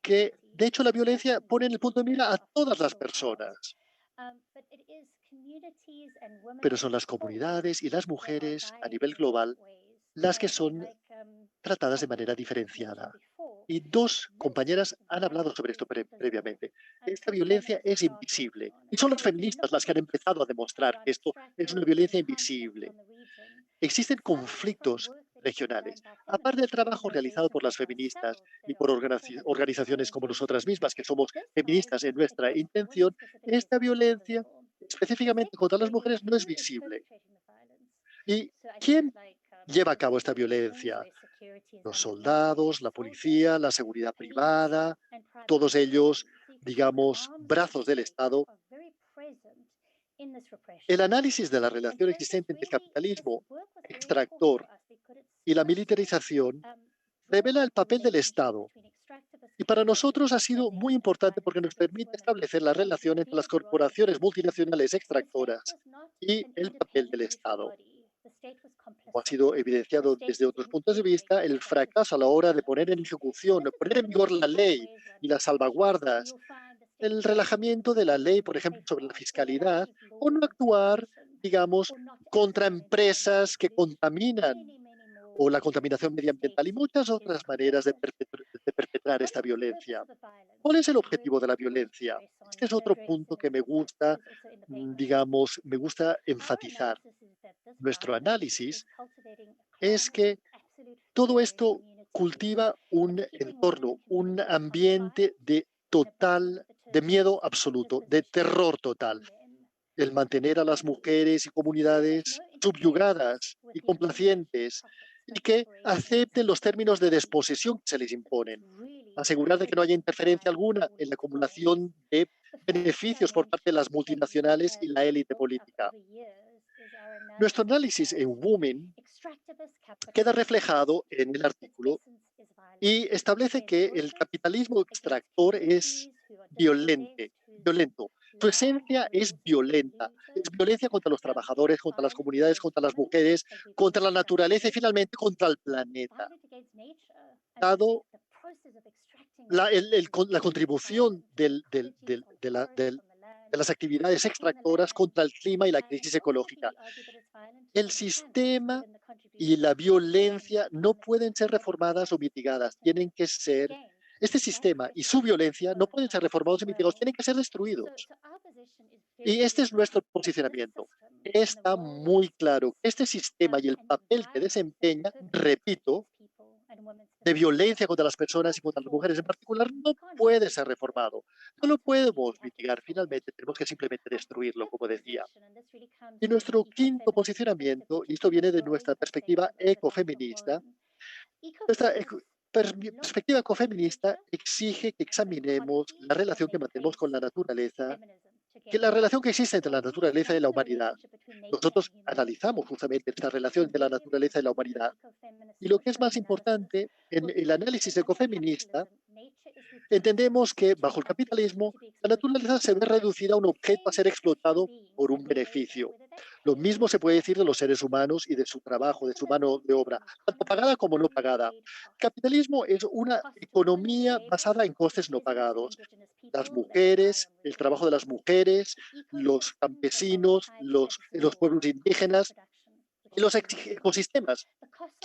que, de hecho, la violencia pone en el punto de mira a todas las personas. Pero son las comunidades y las mujeres a nivel global las que son tratadas de manera diferenciada. Y dos compañeras han hablado sobre esto previamente. Esta violencia es invisible. Y son las feministas las que han empezado a demostrar que esto es una violencia invisible. Existen conflictos regionales. Aparte del trabajo realizado por las feministas y por organizaciones como nosotras mismas, que somos feministas en nuestra intención, esta violencia, específicamente contra las mujeres, no es visible. ¿Y quién lleva a cabo esta violencia? Los soldados, la policía, la seguridad privada, todos ellos, digamos, brazos del Estado. El análisis de la relación existente entre el capitalismo extractor y la militarización revela el papel del Estado. Y para nosotros ha sido muy importante porque nos permite establecer la relación entre las corporaciones multinacionales extractoras y el papel del Estado. Como ha sido evidenciado desde otros puntos de vista, el fracaso a la hora de poner en ejecución, poner en vigor la ley y las salvaguardas, el relajamiento de la ley, por ejemplo, sobre la fiscalidad, o no actuar, digamos, contra empresas que contaminan, o la contaminación medioambiental y muchas otras maneras de perpetrar esta violencia. ¿Cuál es el objetivo de la violencia? Este es otro punto que me gusta, digamos, me gusta enfatizar. Nuestro análisis es que todo esto cultiva un entorno, un ambiente de miedo absoluto, de terror total. El mantener a las mujeres y comunidades subyugadas y complacientes y que acepten los términos de desposesión que se les imponen. Asegurar de que no haya interferencia alguna en la acumulación de beneficios por parte de las multinacionales y la élite política. Nuestro análisis en Women queda reflejado en el artículo y establece que el capitalismo extractor es violento. Su esencia es violenta. Es violencia contra los trabajadores, contra las comunidades, contra las mujeres, contra la naturaleza y finalmente contra el planeta. Dado la contribución de las actividades extractoras contra el clima y la crisis ecológica. El sistema y la violencia no pueden ser reformadas o mitigadas. Tienen que ser, este sistema y su violencia no pueden ser reformados y mitigados, tienen que ser destruidos. Y este es nuestro posicionamiento. Está muy claro que este sistema y el papel que desempeña, repito, de violencia contra las personas y contra las mujeres en particular, no puede ser reformado. No lo podemos mitigar. Finalmente, tenemos que simplemente destruirlo, como decía. Y nuestro quinto posicionamiento, y esto viene de nuestra perspectiva ecofeminista, nuestra perspectiva ecofeminista exige que examinemos la relación que mantenemos con la naturaleza, que la relación que existe entre la naturaleza y la humanidad. Nosotros analizamos justamente esta relación entre la naturaleza y la humanidad. Y lo que es más importante, en el análisis ecofeminista, entendemos que bajo el capitalismo, la naturaleza se ve reducida a un objeto a ser explotado por un beneficio. Lo mismo se puede decir de los seres humanos y de su trabajo, de su mano de obra, tanto pagada como no pagada. El capitalismo es una economía basada en costes no pagados. Las mujeres, el trabajo de las mujeres, los campesinos, los pueblos indígenas y los ecosistemas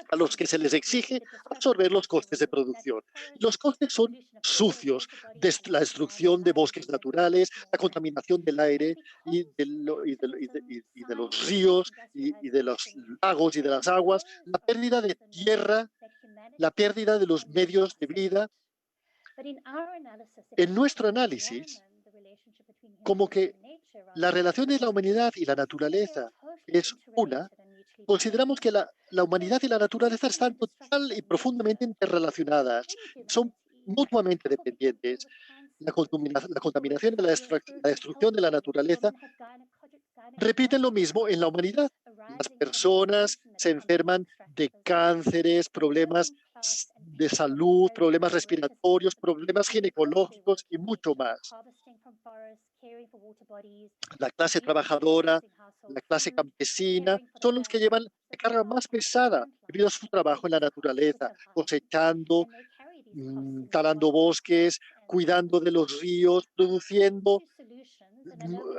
a los que se les exige absorber los costes de producción. Los costes son sucios, la destrucción de bosques naturales, la contaminación del aire y de los ríos y de los lagos y de las aguas, la pérdida de tierra, la pérdida de los medios de vida. En nuestro análisis, como que la relación de la humanidad y la naturaleza es una, consideramos que la humanidad y la naturaleza están total y profundamente interrelacionadas, son mutuamente dependientes. La contaminación y la destrucción de la naturaleza repiten lo mismo en la humanidad. Las personas se enferman de cánceres, problemas de salud, problemas respiratorios, problemas ginecológicos y mucho más. La clase trabajadora, la clase campesina, son los que llevan la carga más pesada debido a su trabajo en la naturaleza, cosechando, talando bosques, cuidando de los ríos, produciendo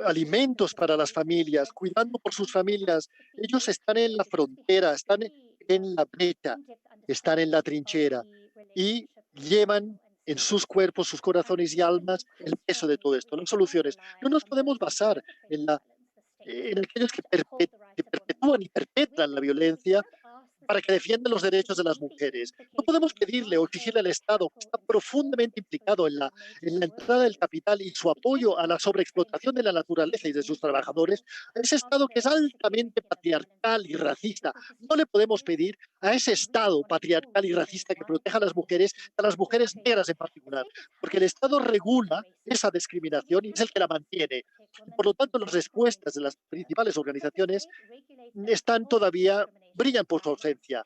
alimentos para las familias, cuidando por sus familias. Ellos están en la frontera, están en la brecha, están en la trinchera y llevan en sus cuerpos, sus corazones y almas el peso de todo esto. Las soluciones. No nos podemos basar en aquellos que perpetúan y perpetran la violencia para que defiendan los derechos de las mujeres. No podemos pedirle o exigirle al Estado, que está profundamente implicado en la entrada del capital y su apoyo a la sobreexplotación de la naturaleza y de sus trabajadores, a ese Estado que es altamente patriarcal y racista. No le podemos pedir a ese Estado patriarcal y racista que proteja a las mujeres negras en particular, porque el Estado regula esa discriminación y es el que la mantiene. Por lo tanto, las respuestas de las principales organizaciones brillan por su ausencia.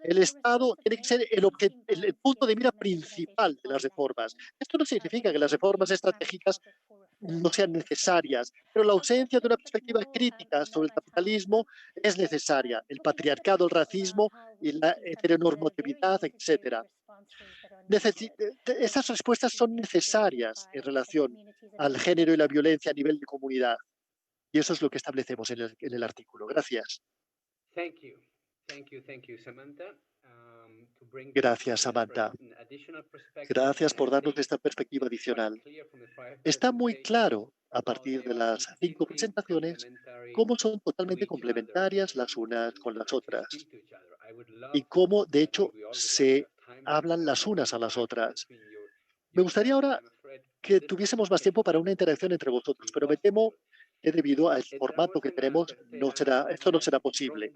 El Estado tiene que ser el punto de mira principal de las reformas. Esto no significa que las reformas estratégicas no sean necesarias, pero la ausencia de una perspectiva crítica sobre el capitalismo es necesaria. El patriarcado, el racismo y la heteronormatividad, etc. Estas respuestas son necesarias en relación al género y la violencia a nivel de comunidad. Y eso es lo que establecemos en el artículo. Gracias. Gracias, Samantha. Gracias por darnos esta perspectiva adicional. Está muy claro, a partir de las 5 presentaciones, cómo son totalmente complementarias las unas con las otras y cómo, de hecho, se hablan las unas a las otras. Me gustaría ahora que tuviésemos más tiempo para una interacción entre vosotros, pero me temo que debido al formato que tenemos, esto no será posible.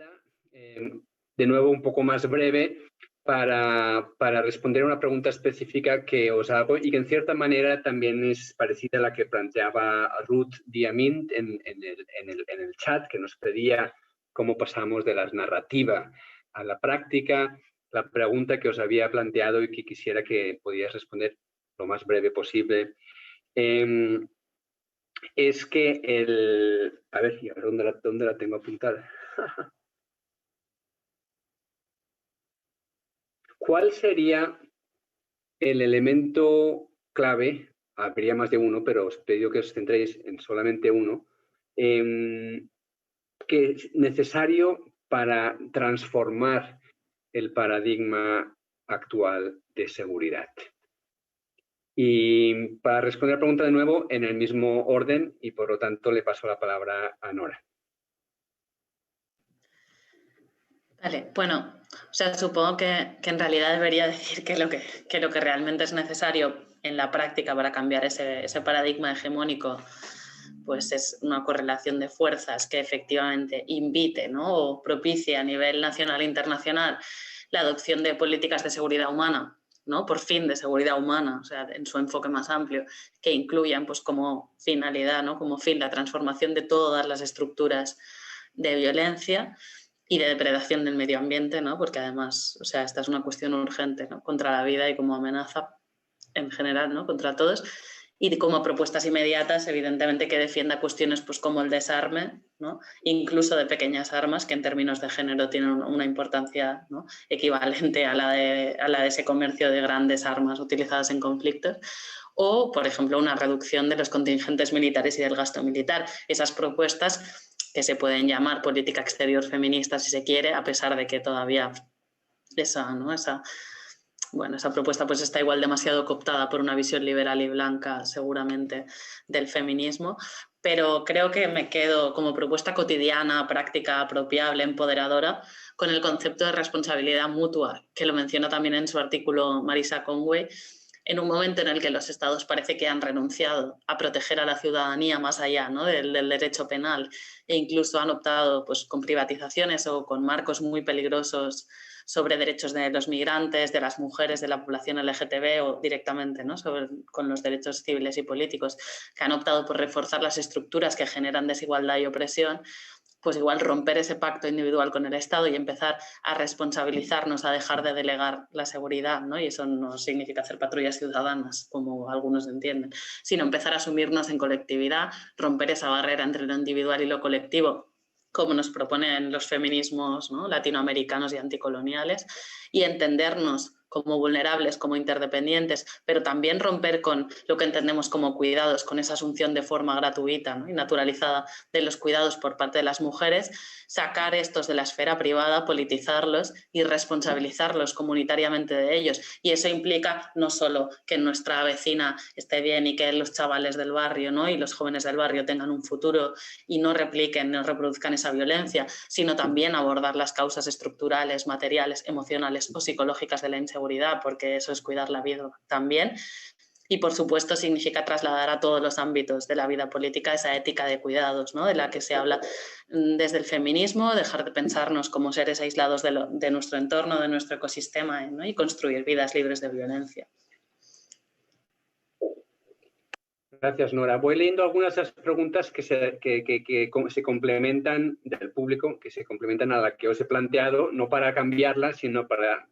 De nuevo, un poco más breve para responder a una pregunta específica que os hago y que en cierta manera también es parecida a la que planteaba Ruth Diamint en el chat, que nos pedía cómo pasamos de la narrativa a la práctica. La pregunta que os había planteado y que quisiera que podíais responder lo más breve posible es que a ver, ¿dónde la tengo apuntada? ¿Cuál sería el elemento clave? Habría más de uno, pero os pido que os centréis en solamente uno, que que es necesario para transformar el paradigma actual de seguridad. Y para responder la pregunta de nuevo, en el mismo orden, y por lo tanto le paso la palabra a Nora. Vale, bueno, o sea, supongo que en realidad debería decir que lo que realmente es necesario en la práctica para cambiar ese paradigma hegemónico, pues es una correlación de fuerzas que efectivamente invite, ¿no?, o propicie a nivel nacional e internacional la adopción de políticas de seguridad humana, ¿no?, por fin de seguridad humana, o sea, en su enfoque más amplio, que incluyan pues como finalidad, ¿no?, como fin la transformación de todas las estructuras de violencia y de depredación del medio ambiente, ¿no?, porque además, o sea, esta es una cuestión urgente, ¿no?, contra la vida y como amenaza en general, ¿no?, contra todos, y como propuestas inmediatas, evidentemente, que defienda cuestiones pues como el desarme, ¿no?, incluso de pequeñas armas, que en términos de género tienen una importancia, ¿no?, equivalente a la de ese comercio de grandes armas utilizadas en conflictos, o, por ejemplo, una reducción de los contingentes militares y del gasto militar. Esas propuestas que se pueden llamar política exterior feminista, si se quiere, a pesar de que todavía esa propuesta pues está igual demasiado cooptada por una visión liberal y blanca, seguramente, del feminismo, pero creo que me quedo como propuesta cotidiana, práctica, apropiable, empoderadora, con el concepto de responsabilidad mutua, que lo menciona también en su artículo Marisa Conway, en un momento en el que los estados parece que han renunciado a proteger a la ciudadanía más allá, ¿no?, del derecho penal, e incluso han optado pues, con privatizaciones o con marcos muy peligrosos sobre derechos de los migrantes, de las mujeres, de la población LGTB o directamente, ¿no?, con los derechos civiles y políticos, que han optado por reforzar las estructuras que generan desigualdad y opresión, pues igual romper ese pacto individual con el Estado y empezar a responsabilizarnos, a dejar de delegar la seguridad, ¿no? Y eso no significa hacer patrullas ciudadanas, como algunos entienden, sino empezar a asumirnos en colectividad, romper esa barrera entre lo individual y lo colectivo, como nos proponen los feminismos, ¿no?, latinoamericanos y anticoloniales, y entendernos como vulnerables, como interdependientes, pero también romper con lo que entendemos como cuidados, con esa asunción de forma gratuita, ¿no?, y naturalizada de los cuidados por parte de las mujeres, sacar estos de la esfera privada, politizarlos y responsabilizarlos comunitariamente de ellos. Y eso implica no solo que nuestra vecina esté bien y que los chavales del barrio, ¿no?, y los jóvenes del barrio tengan un futuro y no repliquen, no reproduzcan esa violencia, sino también abordar las causas estructurales, materiales, emocionales o psicológicas de la inseguridad, porque eso es cuidar la vida también. Y, por supuesto, significa trasladar a todos los ámbitos de la vida política esa ética de cuidados, ¿no?, de la que se habla desde el feminismo, dejar de pensarnos como seres aislados de nuestro entorno, de nuestro ecosistema, ¿no?, y construir vidas libres de violencia. Gracias, Nora. Voy leyendo algunas de las preguntas que se complementan del público, que se complementan a la que os he planteado, no para cambiarlas, sino para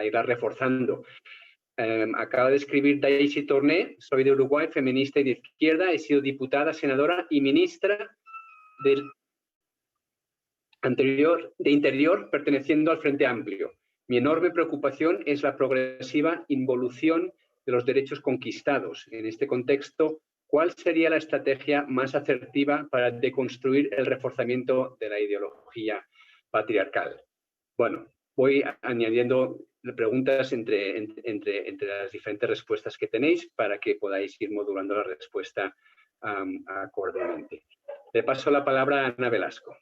irlas reforzando. Acaba de escribir Daisy Torné: soy de Uruguay, feminista y de izquierda, he sido diputada, senadora y ministra de Interior perteneciendo al Frente Amplio. Mi enorme preocupación es la progresiva involución de los derechos conquistados. En este contexto, ¿cuál sería la estrategia más asertiva para deconstruir el reforzamiento de la ideología patriarcal? Bueno, voy añadiendo preguntas entre las diferentes respuestas que tenéis para que podáis ir modulando la respuesta acordemente. Le paso la palabra a Ana Velasco.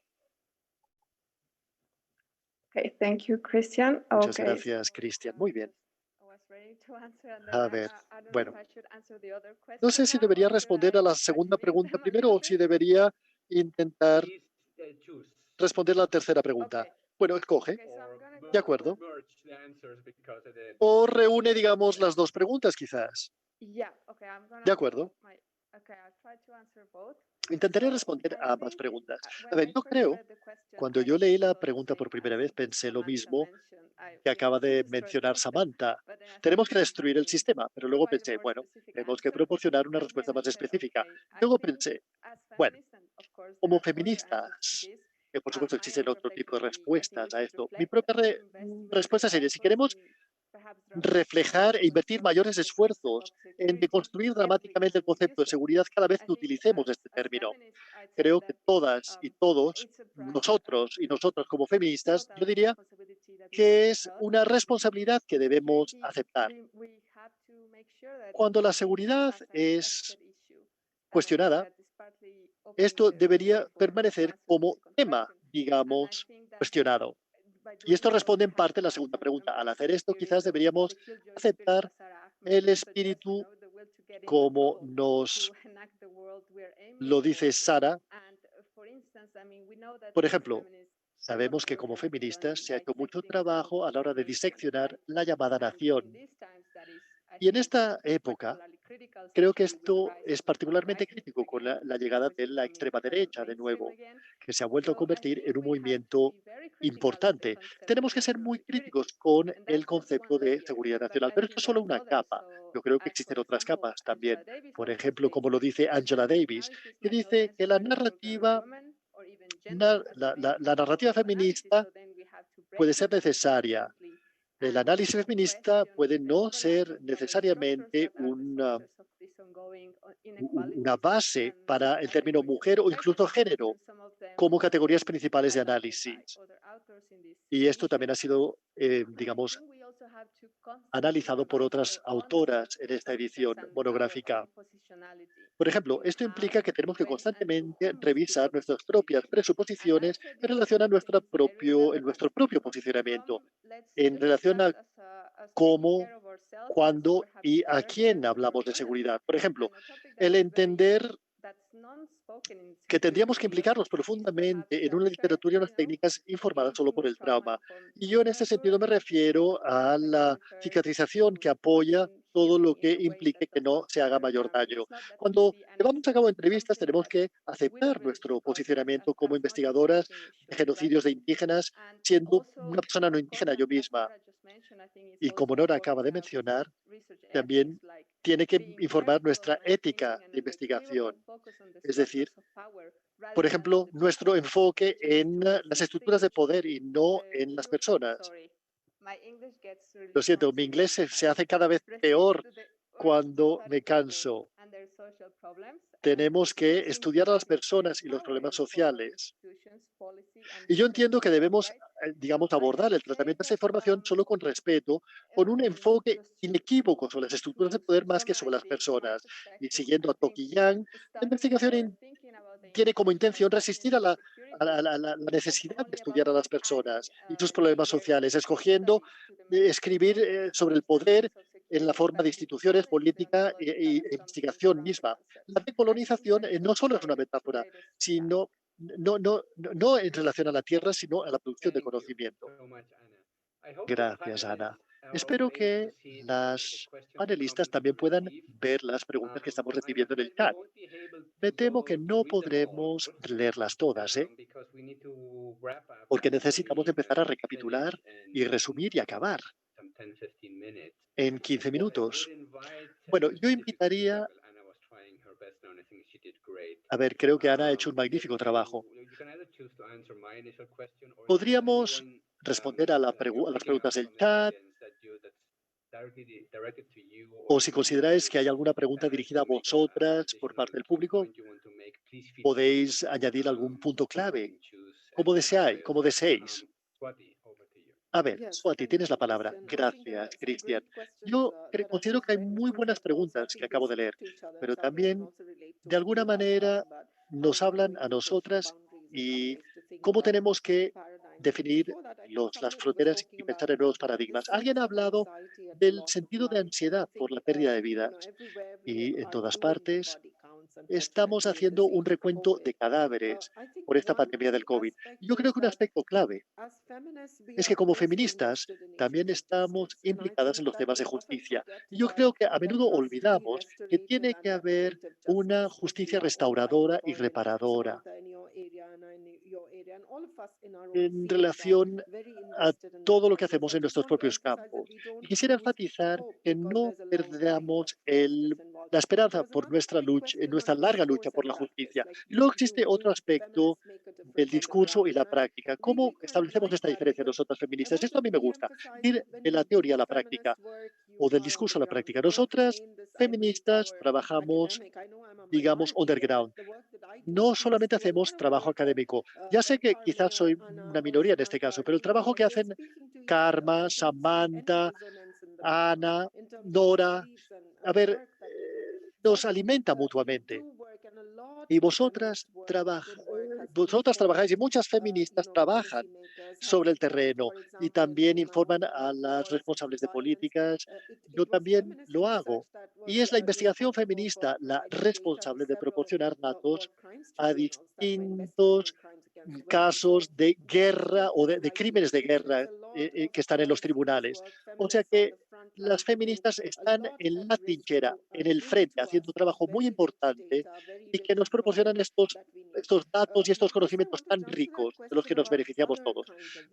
Okay, thank you, Christian. Muchas gracias, Cristian. Muy bien. A ver, bueno, no sé si debería responder a la segunda pregunta primero o si debería intentar responder la tercera pregunta. Bueno, escoge. De acuerdo. O reúne, digamos, las dos preguntas, quizás. De acuerdo. Intentaré responder a ambas preguntas. A ver, yo creo, cuando yo leí la pregunta por primera vez, pensé lo mismo que acaba de mencionar Samantha. Tenemos que destruir el sistema, pero luego pensé, bueno, tenemos que proporcionar una respuesta más específica. Luego pensé, bueno, como feministas, que por supuesto existen otro tipo de respuestas a esto, mi propia respuesta sería, si queremos reflejar e invertir mayores esfuerzos en deconstruir dramáticamente el concepto de seguridad cada vez que utilicemos este término. Creo que todas y todos, nosotros y nosotras como feministas, yo diría que es una responsabilidad que debemos aceptar. Cuando la seguridad es cuestionada, esto debería permanecer como tema, digamos, cuestionado. Y esto responde en parte a la segunda pregunta. Al hacer esto, quizás deberíamos aceptar el espíritu como nos lo dice Sara. Por ejemplo, sabemos que como feministas se ha hecho mucho trabajo a la hora de diseccionar la llamada nación. Y en esta época, creo que esto es particularmente crítico con la llegada de la extrema derecha, de nuevo, que se ha vuelto a convertir en un movimiento importante. Tenemos que ser muy críticos con el concepto de seguridad nacional, pero esto es solo una capa. Yo creo que existen otras capas también. Por ejemplo, como lo dice Angela Davis, que dice que la narrativa feminista puede ser necesaria. El análisis feminista puede no ser necesariamente una base para el término mujer o incluso género como categorías principales de análisis. Y esto también ha sido, digamos, analizado por otras autoras en esta edición monográfica. Por ejemplo, esto implica que tenemos que constantemente revisar nuestras propias presuposiciones en relación a nuestro propio posicionamiento, en relación a cómo, cuándo y a quién hablamos de seguridad. Por ejemplo, el entender que tendríamos que implicarnos profundamente en una literatura y unas técnicas informadas solo por el trauma. Y yo en este sentido me refiero a la cicatrización que apoya todo lo que implique que no se haga mayor daño. Cuando llevamos a cabo entrevistas tenemos que aceptar nuestro posicionamiento como investigadoras de genocidios de indígenas, siendo una persona no indígena yo misma. Y como Nora acaba de mencionar, también tiene que informar nuestra ética de investigación. Es decir, por ejemplo, nuestro enfoque en las estructuras de poder y no en las personas. Lo siento, mi inglés se hace cada vez peor cuando me canso. Tenemos que estudiar a las personas y los problemas sociales. Y yo entiendo que debemos, digamos, abordar el tratamiento de esa información solo con respeto, con un enfoque inequívoco sobre las estructuras de poder más que sobre las personas. Y siguiendo a Toki Yang, la investigación tiene como intención resistir a la necesidad de estudiar a las personas y sus problemas sociales, escogiendo escribir sobre el poder en la forma de instituciones, política e investigación misma. La decolonización no solo es una metáfora, sino no en relación a la tierra, sino a la producción de conocimiento. Gracias, Ana. Espero que las panelistas también puedan ver las preguntas que estamos recibiendo en el chat. Me temo que no podremos leerlas todas, porque necesitamos empezar a recapitular y resumir y acabar en 15 minutos. Bueno, yo invitaría... A ver, creo que Ana ha hecho un magnífico trabajo. Podríamos responder a las preguntas del chat, o si consideráis que hay alguna pregunta dirigida a vosotras por parte del público, podéis añadir algún punto clave, como deseéis. A ver, Swati, tienes la palabra. Gracias, Cristian. Yo considero que hay muy buenas preguntas que acabo de leer, pero también, de alguna manera, nos hablan a nosotras y cómo tenemos que definir las fronteras y pensar en nuevos paradigmas. Alguien ha hablado del sentido de ansiedad por la pérdida de vidas y en todas partes estamos haciendo un recuento de cadáveres por esta pandemia del COVID. Yo creo que un aspecto clave es que como feministas también estamos implicadas en los temas de justicia. Yo creo que a menudo olvidamos que tiene que haber una justicia restauradora y reparadora en relación a todo lo que hacemos en nuestros propios campos. Y quisiera enfatizar que no perdamos la esperanza por nuestra lucha, en nuestra larga lucha por la justicia. Y luego existe otro aspecto el discurso y la práctica. ¿Cómo establecemos esta diferencia nosotras feministas? Esto a mí me gusta, ir de la teoría a la práctica o del discurso a la práctica. Nosotras feministas trabajamos, digamos, underground. No solamente hacemos trabajo académico. Ya sé que quizás soy una minoría en este caso, pero el trabajo que hacen Karma, Samantha, Ana, Nora, a ver, nos alimenta mutuamente. Y vosotras trabajáis y muchas feministas trabajan sobre el terreno y también informan a las responsables de políticas. Yo también lo hago. Y es la investigación feminista la responsable de proporcionar datos a distintos casos de guerra o de crímenes de guerra que están en los tribunales. O sea que las feministas están en la trinchera, en el frente, haciendo un trabajo muy importante y que nos proporcionan estos datos y estos conocimientos tan ricos de los que nos beneficiamos todos.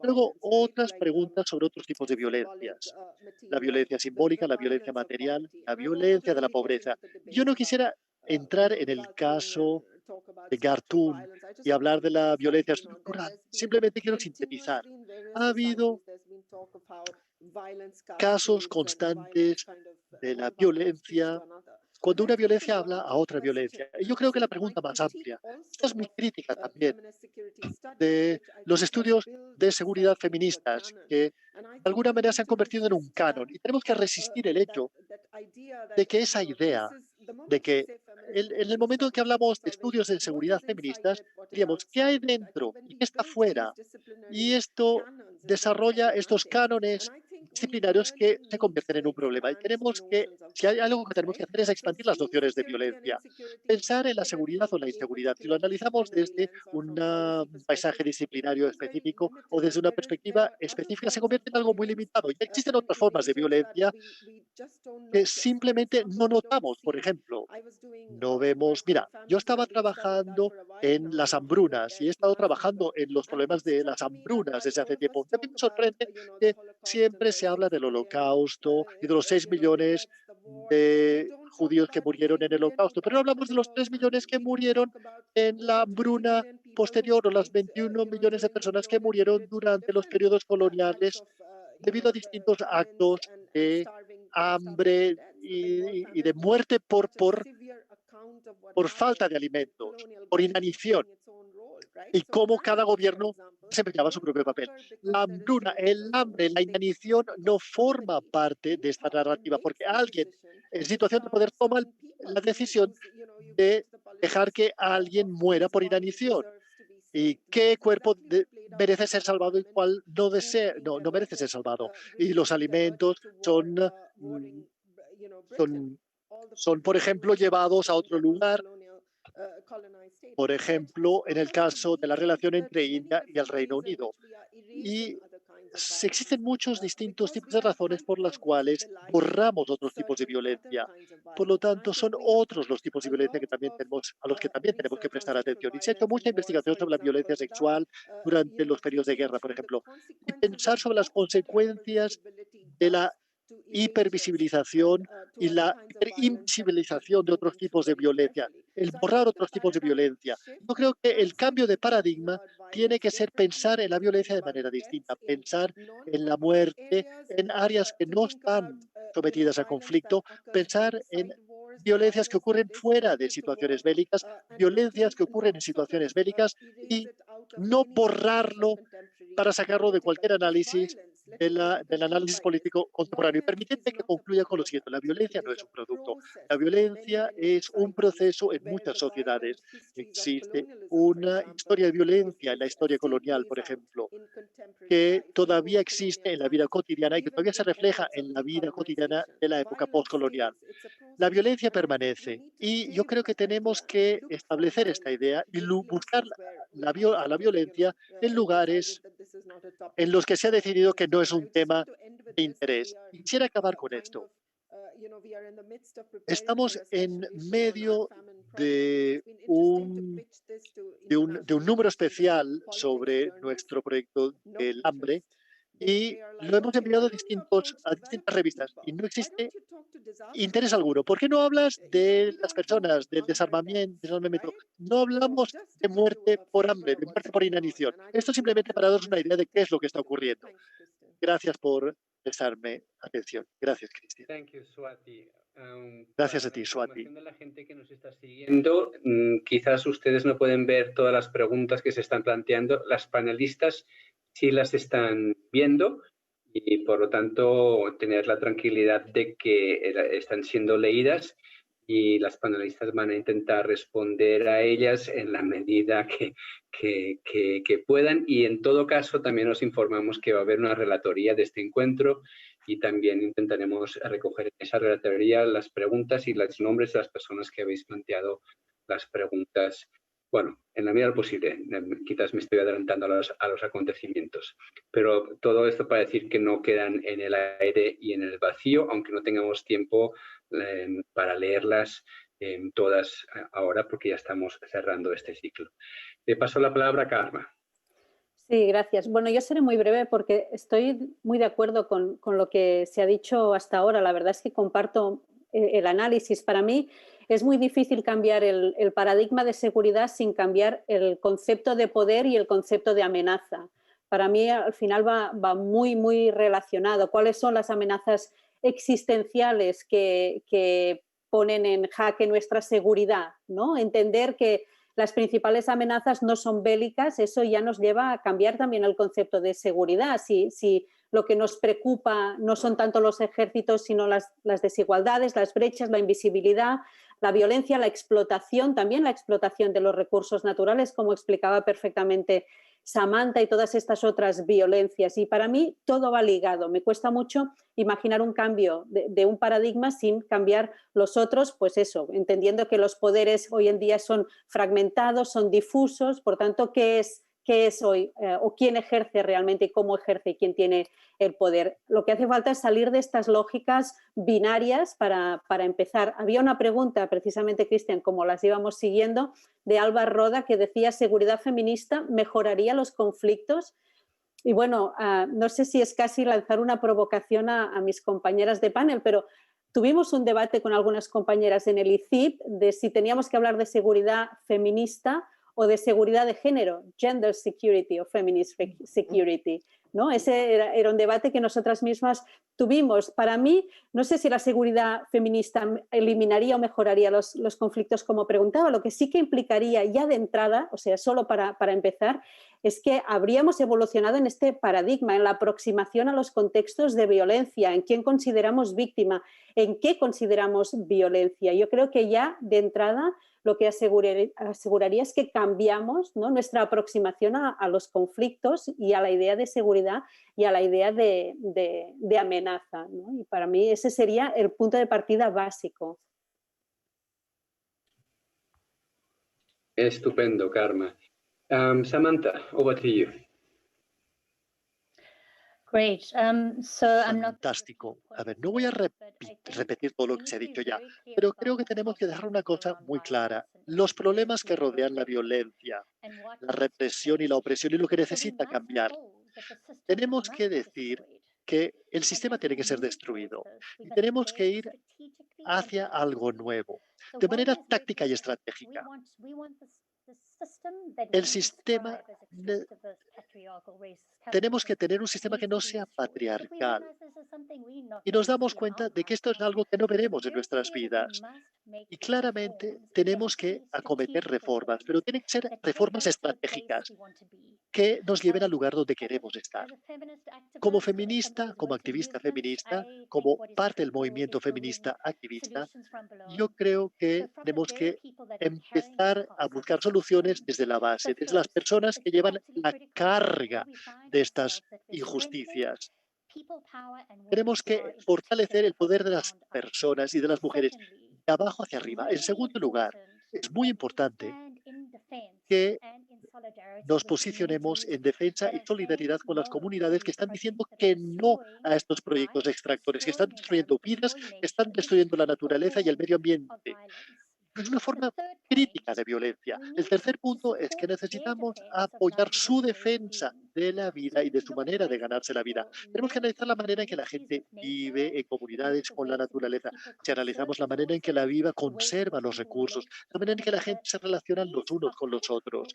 Luego, otras preguntas sobre otros tipos de violencias. La violencia simbólica, la violencia material, la violencia de la pobreza. Yo no quisiera entrar en el caso de Khartoum y hablar de la violencia estructural. Simplemente quiero sintetizar. Ha habido casos constantes de la violencia cuando una violencia habla a otra violencia. Y yo creo que la pregunta más amplia, esta es mi crítica también, de los estudios de seguridad feministas que de alguna manera se han convertido en un canon. Y tenemos que resistir el hecho de que esa idea de que en el momento en que hablamos de estudios de seguridad feministas, diríamos, ¿qué hay dentro y qué está fuera? Y esto desarrolla estos cánones disciplinarios que se convierten en un problema. Y tenemos que, si hay algo que tenemos que hacer es expandir las nociones de violencia, pensar en la seguridad o la inseguridad. Si lo analizamos desde un paisaje disciplinario específico o desde una perspectiva específica, se convierte en algo muy limitado. Ya existen otras formas de violencia que simplemente no notamos. Por ejemplo, no vemos, mira, yo estaba trabajando en las hambrunas y he estado trabajando en los problemas de las hambrunas desde hace tiempo. A mí me sorprende que siempre se habla del Holocausto y de los 6 millones de judíos que murieron en el Holocausto, pero no hablamos de los 3 millones que murieron en la hambruna posterior o las 21 millones de personas que murieron durante los periodos coloniales debido a distintos actos de hambre y de muerte por falta de alimentos, por inanición, y cómo cada gobierno desempeñaba su propio papel. La hambruna, el hambre, la inanición no forma parte de esta narrativa, porque alguien en situación de poder toma la decisión de dejar que alguien muera por inanición. ¿Y qué cuerpo merece ser salvado y cuál no merece ser salvado? Y los alimentos son, por ejemplo, llevados a otro lugar, por ejemplo, en el caso de la relación entre India y el Reino Unido. Y existen muchos distintos tipos de razones por las cuales borramos otros tipos de violencia. Por lo tanto, son otros los tipos de violencia a los que también tenemos que prestar atención. Y se ha hecho mucha investigación sobre la violencia sexual durante los periodos de guerra, por ejemplo, y pensar sobre las consecuencias de la hipervisibilización y la hiperinvisibilización de otros tipos de violencia, el borrar otros tipos de violencia. Yo creo que el cambio de paradigma tiene que ser pensar en la violencia de manera distinta, pensar en la muerte en áreas que no están sometidas a conflicto, pensar en violencias que ocurren fuera de situaciones bélicas, violencias que ocurren en situaciones bélicas y no borrarlo para sacarlo de cualquier análisis del análisis político contemporáneo. Y permitidme que concluya con lo siguiente. La violencia no es un producto. La violencia es un proceso en muchas sociedades. Existe una historia de violencia en la historia colonial, por ejemplo, que todavía existe en la vida cotidiana y que todavía se refleja en la vida cotidiana de la época postcolonial. La violencia permanece y yo creo que tenemos que establecer esta idea y buscar a la violencia en lugares en los que se ha decidido que no es un tema de interés. Quisiera acabar con esto. Estamos en medio de un número especial sobre nuestro proyecto del hambre y lo hemos enviado a distintas revistas y no existe interés alguno. ¿Por qué no hablas de las personas, del desarmamento? No hablamos de muerte por hambre, de muerte por inanición. Esto simplemente para daros una idea de qué es lo que está ocurriendo. Gracias por prestarme atención. Gracias, Cristian. Gracias a ti, Swati. De la gente que nos está siguiendo, quizás ustedes no pueden ver todas las preguntas que se están planteando. Las panelistas sí las están viendo y, por lo tanto, tener la tranquilidad de que están siendo leídas y las panelistas van a intentar responder a ellas en la medida que puedan. Y, en todo caso, también os informamos que va a haber una relatoría de este encuentro y también intentaremos recoger en esa relatoría las preguntas y los nombres de las personas que habéis planteado las preguntas. Bueno, en la medida de lo posible, quizás me estoy adelantando a los acontecimientos, pero todo esto para decir que no quedan en el aire y en el vacío, aunque no tengamos tiempo para leerlas todas ahora porque ya estamos cerrando este ciclo. Le paso la palabra a Karma. Sí, gracias. Bueno, yo seré muy breve porque estoy muy de acuerdo con lo que se ha dicho hasta ahora. La verdad es que comparto el análisis. Para mí es muy difícil cambiar el paradigma de seguridad sin cambiar el concepto de poder y el concepto de amenaza. Para mí al final va muy, muy relacionado. ¿Cuáles son las amenazas existenciales que ponen en jaque nuestra seguridad, ¿no? Entender que las principales amenazas no son bélicas, eso ya nos lleva a cambiar también el concepto de seguridad. Si lo que nos preocupa no son tanto los ejércitos, sino las desigualdades, las brechas, la invisibilidad, la violencia, la explotación, también la explotación de los recursos naturales, como explicaba perfectamente Samantha, y todas estas otras violencias. Y para mí todo va ligado. Me cuesta mucho imaginar un cambio de un paradigma sin cambiar los otros, pues eso, entendiendo que los poderes hoy en día son fragmentados, son difusos, por tanto, ¿qué es hoy o quién ejerce realmente y cómo ejerce y quién tiene el poder? Lo que hace falta es salir de estas lógicas binarias para empezar. Había una pregunta, precisamente, Cristian, como las íbamos siguiendo, de Alba Roda, que decía: ¿seguridad feminista mejoraría los conflictos? Y bueno, no sé si es casi lanzar una provocación a mis compañeras de panel, pero tuvimos un debate con algunas compañeras en el ICIP de si teníamos que hablar de seguridad feminista o de seguridad de género, gender security o feminist security, ¿no? Ese era un debate que nosotras mismas tuvimos. Para mí, no sé si la seguridad feminista eliminaría o mejoraría los conflictos, como preguntaba. Lo que sí que implicaría ya de entrada, o sea, solo para empezar, es que habríamos evolucionado en este paradigma, en la aproximación a los contextos de violencia, en quién consideramos víctima, en qué consideramos violencia. Yo creo que ya de entrada lo que aseguraría es que cambiamos, ¿no?, nuestra aproximación a los conflictos y a la idea de seguridad y a la idea de amenaza, ¿no? Y para mí ese sería el punto de partida básico. Estupendo, Karma. Samantha, over to you. Great. Fantástico. A ver, no voy a repetir todo lo que se ha dicho ya, pero creo que tenemos que dejar una cosa muy clara. Los problemas que rodean la violencia, la represión y la opresión y lo que necesita cambiar. Tenemos que decir que el sistema tiene que ser destruido y tenemos que ir hacia algo nuevo, de manera táctica y estratégica. El sistema, tenemos que tener un sistema que no sea patriarcal. Y nos damos cuenta de que esto es algo que no veremos en nuestras vidas. Y claramente tenemos que acometer reformas, pero tienen que ser reformas estratégicas que nos lleven al lugar donde queremos estar. Como feminista, como activista feminista, como parte del movimiento feminista activista, yo creo que tenemos que empezar a buscar soluciones desde la base, desde las personas que llevan la carga de estas injusticias. Tenemos que fortalecer el poder de las personas y de las mujeres de abajo hacia arriba. En segundo lugar, es muy importante que nos posicionemos en defensa y solidaridad con las comunidades que están diciendo que no a estos proyectos extractores, que están destruyendo vidas, que están destruyendo la naturaleza y el medio ambiente. Es una forma crítica de violencia. El tercer punto es que necesitamos apoyar su defensa de la vida y de su manera de ganarse la vida. Tenemos que analizar la manera en que la gente vive en comunidades con la naturaleza. Si analizamos la manera en que la vida conserva los recursos, la manera en que la gente se relaciona los unos con los otros.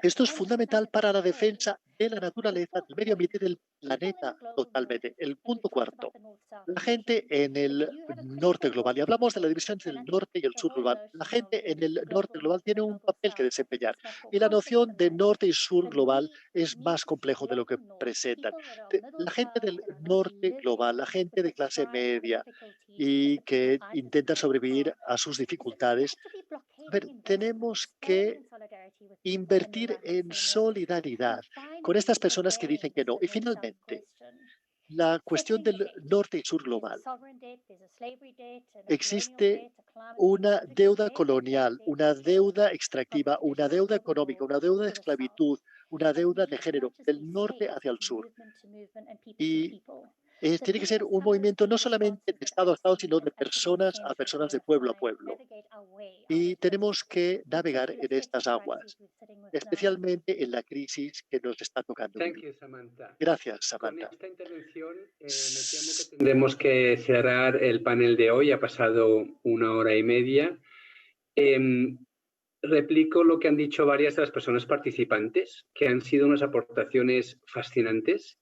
Esto es fundamental para la defensa de la naturaleza, del medio ambiente y del planeta totalmente. El punto cuarto. La gente en el norte global, y hablamos de la división entre el norte y el sur global, la gente en el norte global tiene un papel que desempeñar y la noción de norte y sur global es más complejo de lo que presentan. La gente del norte global, la gente de clase media y que intenta sobrevivir a sus dificultades, tenemos que invertir en solidaridad con estas personas que dicen que no. Y finalmente, la cuestión del norte y sur global. Existe una deuda colonial, una deuda extractiva, una deuda económica, una deuda de esclavitud, una deuda de género, del norte hacia el sur. Y tiene que ser un movimiento no solamente de Estado a Estado, sino de personas a personas, de pueblo a pueblo. Y tenemos que navegar en estas aguas, especialmente en la crisis que nos está tocando vivir. Gracias, Samantha. Con esta intervención me temo que tendremos que cerrar el panel de hoy. Ha pasado 1 hora y media. Replico lo que han dicho varias de las personas participantes, que han sido unas aportaciones fascinantes.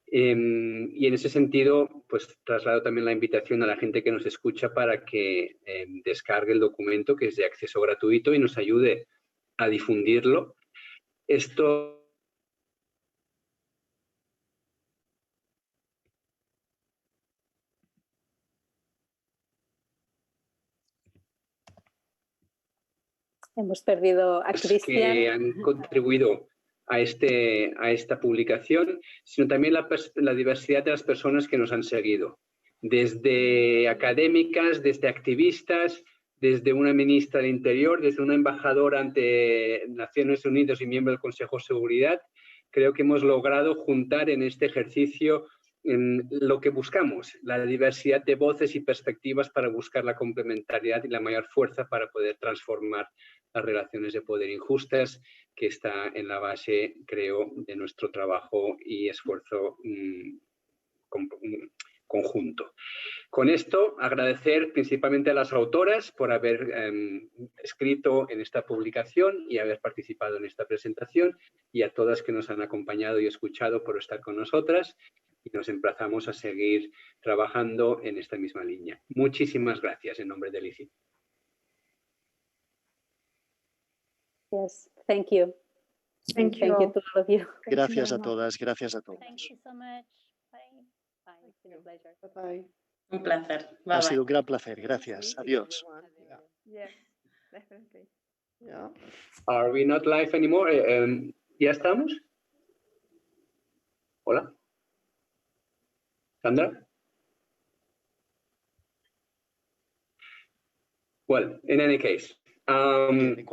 Y en ese sentido, pues traslado también la invitación a la gente que nos escucha para que descargue el documento, que es de acceso gratuito, y nos ayude a difundirlo. Esto Hemos perdido a Cristian. Que han contribuido a esta publicación, sino también la diversidad de las personas que nos han seguido, desde académicas, desde activistas, desde una ministra del Interior, desde una embajadora ante Naciones Unidas y miembro del Consejo de Seguridad. Creo que hemos logrado juntar en este ejercicio lo que buscamos, la diversidad de voces y perspectivas para buscar la complementariedad y la mayor fuerza para poder transformar las relaciones de poder injustas, que está en la base, creo, de nuestro trabajo y esfuerzo conjunto. Con esto, agradecer principalmente a las autoras por haber escrito en esta publicación y haber participado en esta presentación, y a todas que nos han acompañado y escuchado por estar con nosotras, y nos emplazamos a seguir trabajando en esta misma línea. Muchísimas gracias en nombre del ICI. Yes, thank you. Thank you to all of you. Gracias a todas, gracias a todos. Bye. Un placer. Bye, Ha bye. sido un gran placer. Gracias. Adiós. Yes, definitely. Yeah. Are we not live anymore? ¿Ya estamos? Hola. Sandra? Well, in any case. En cualquier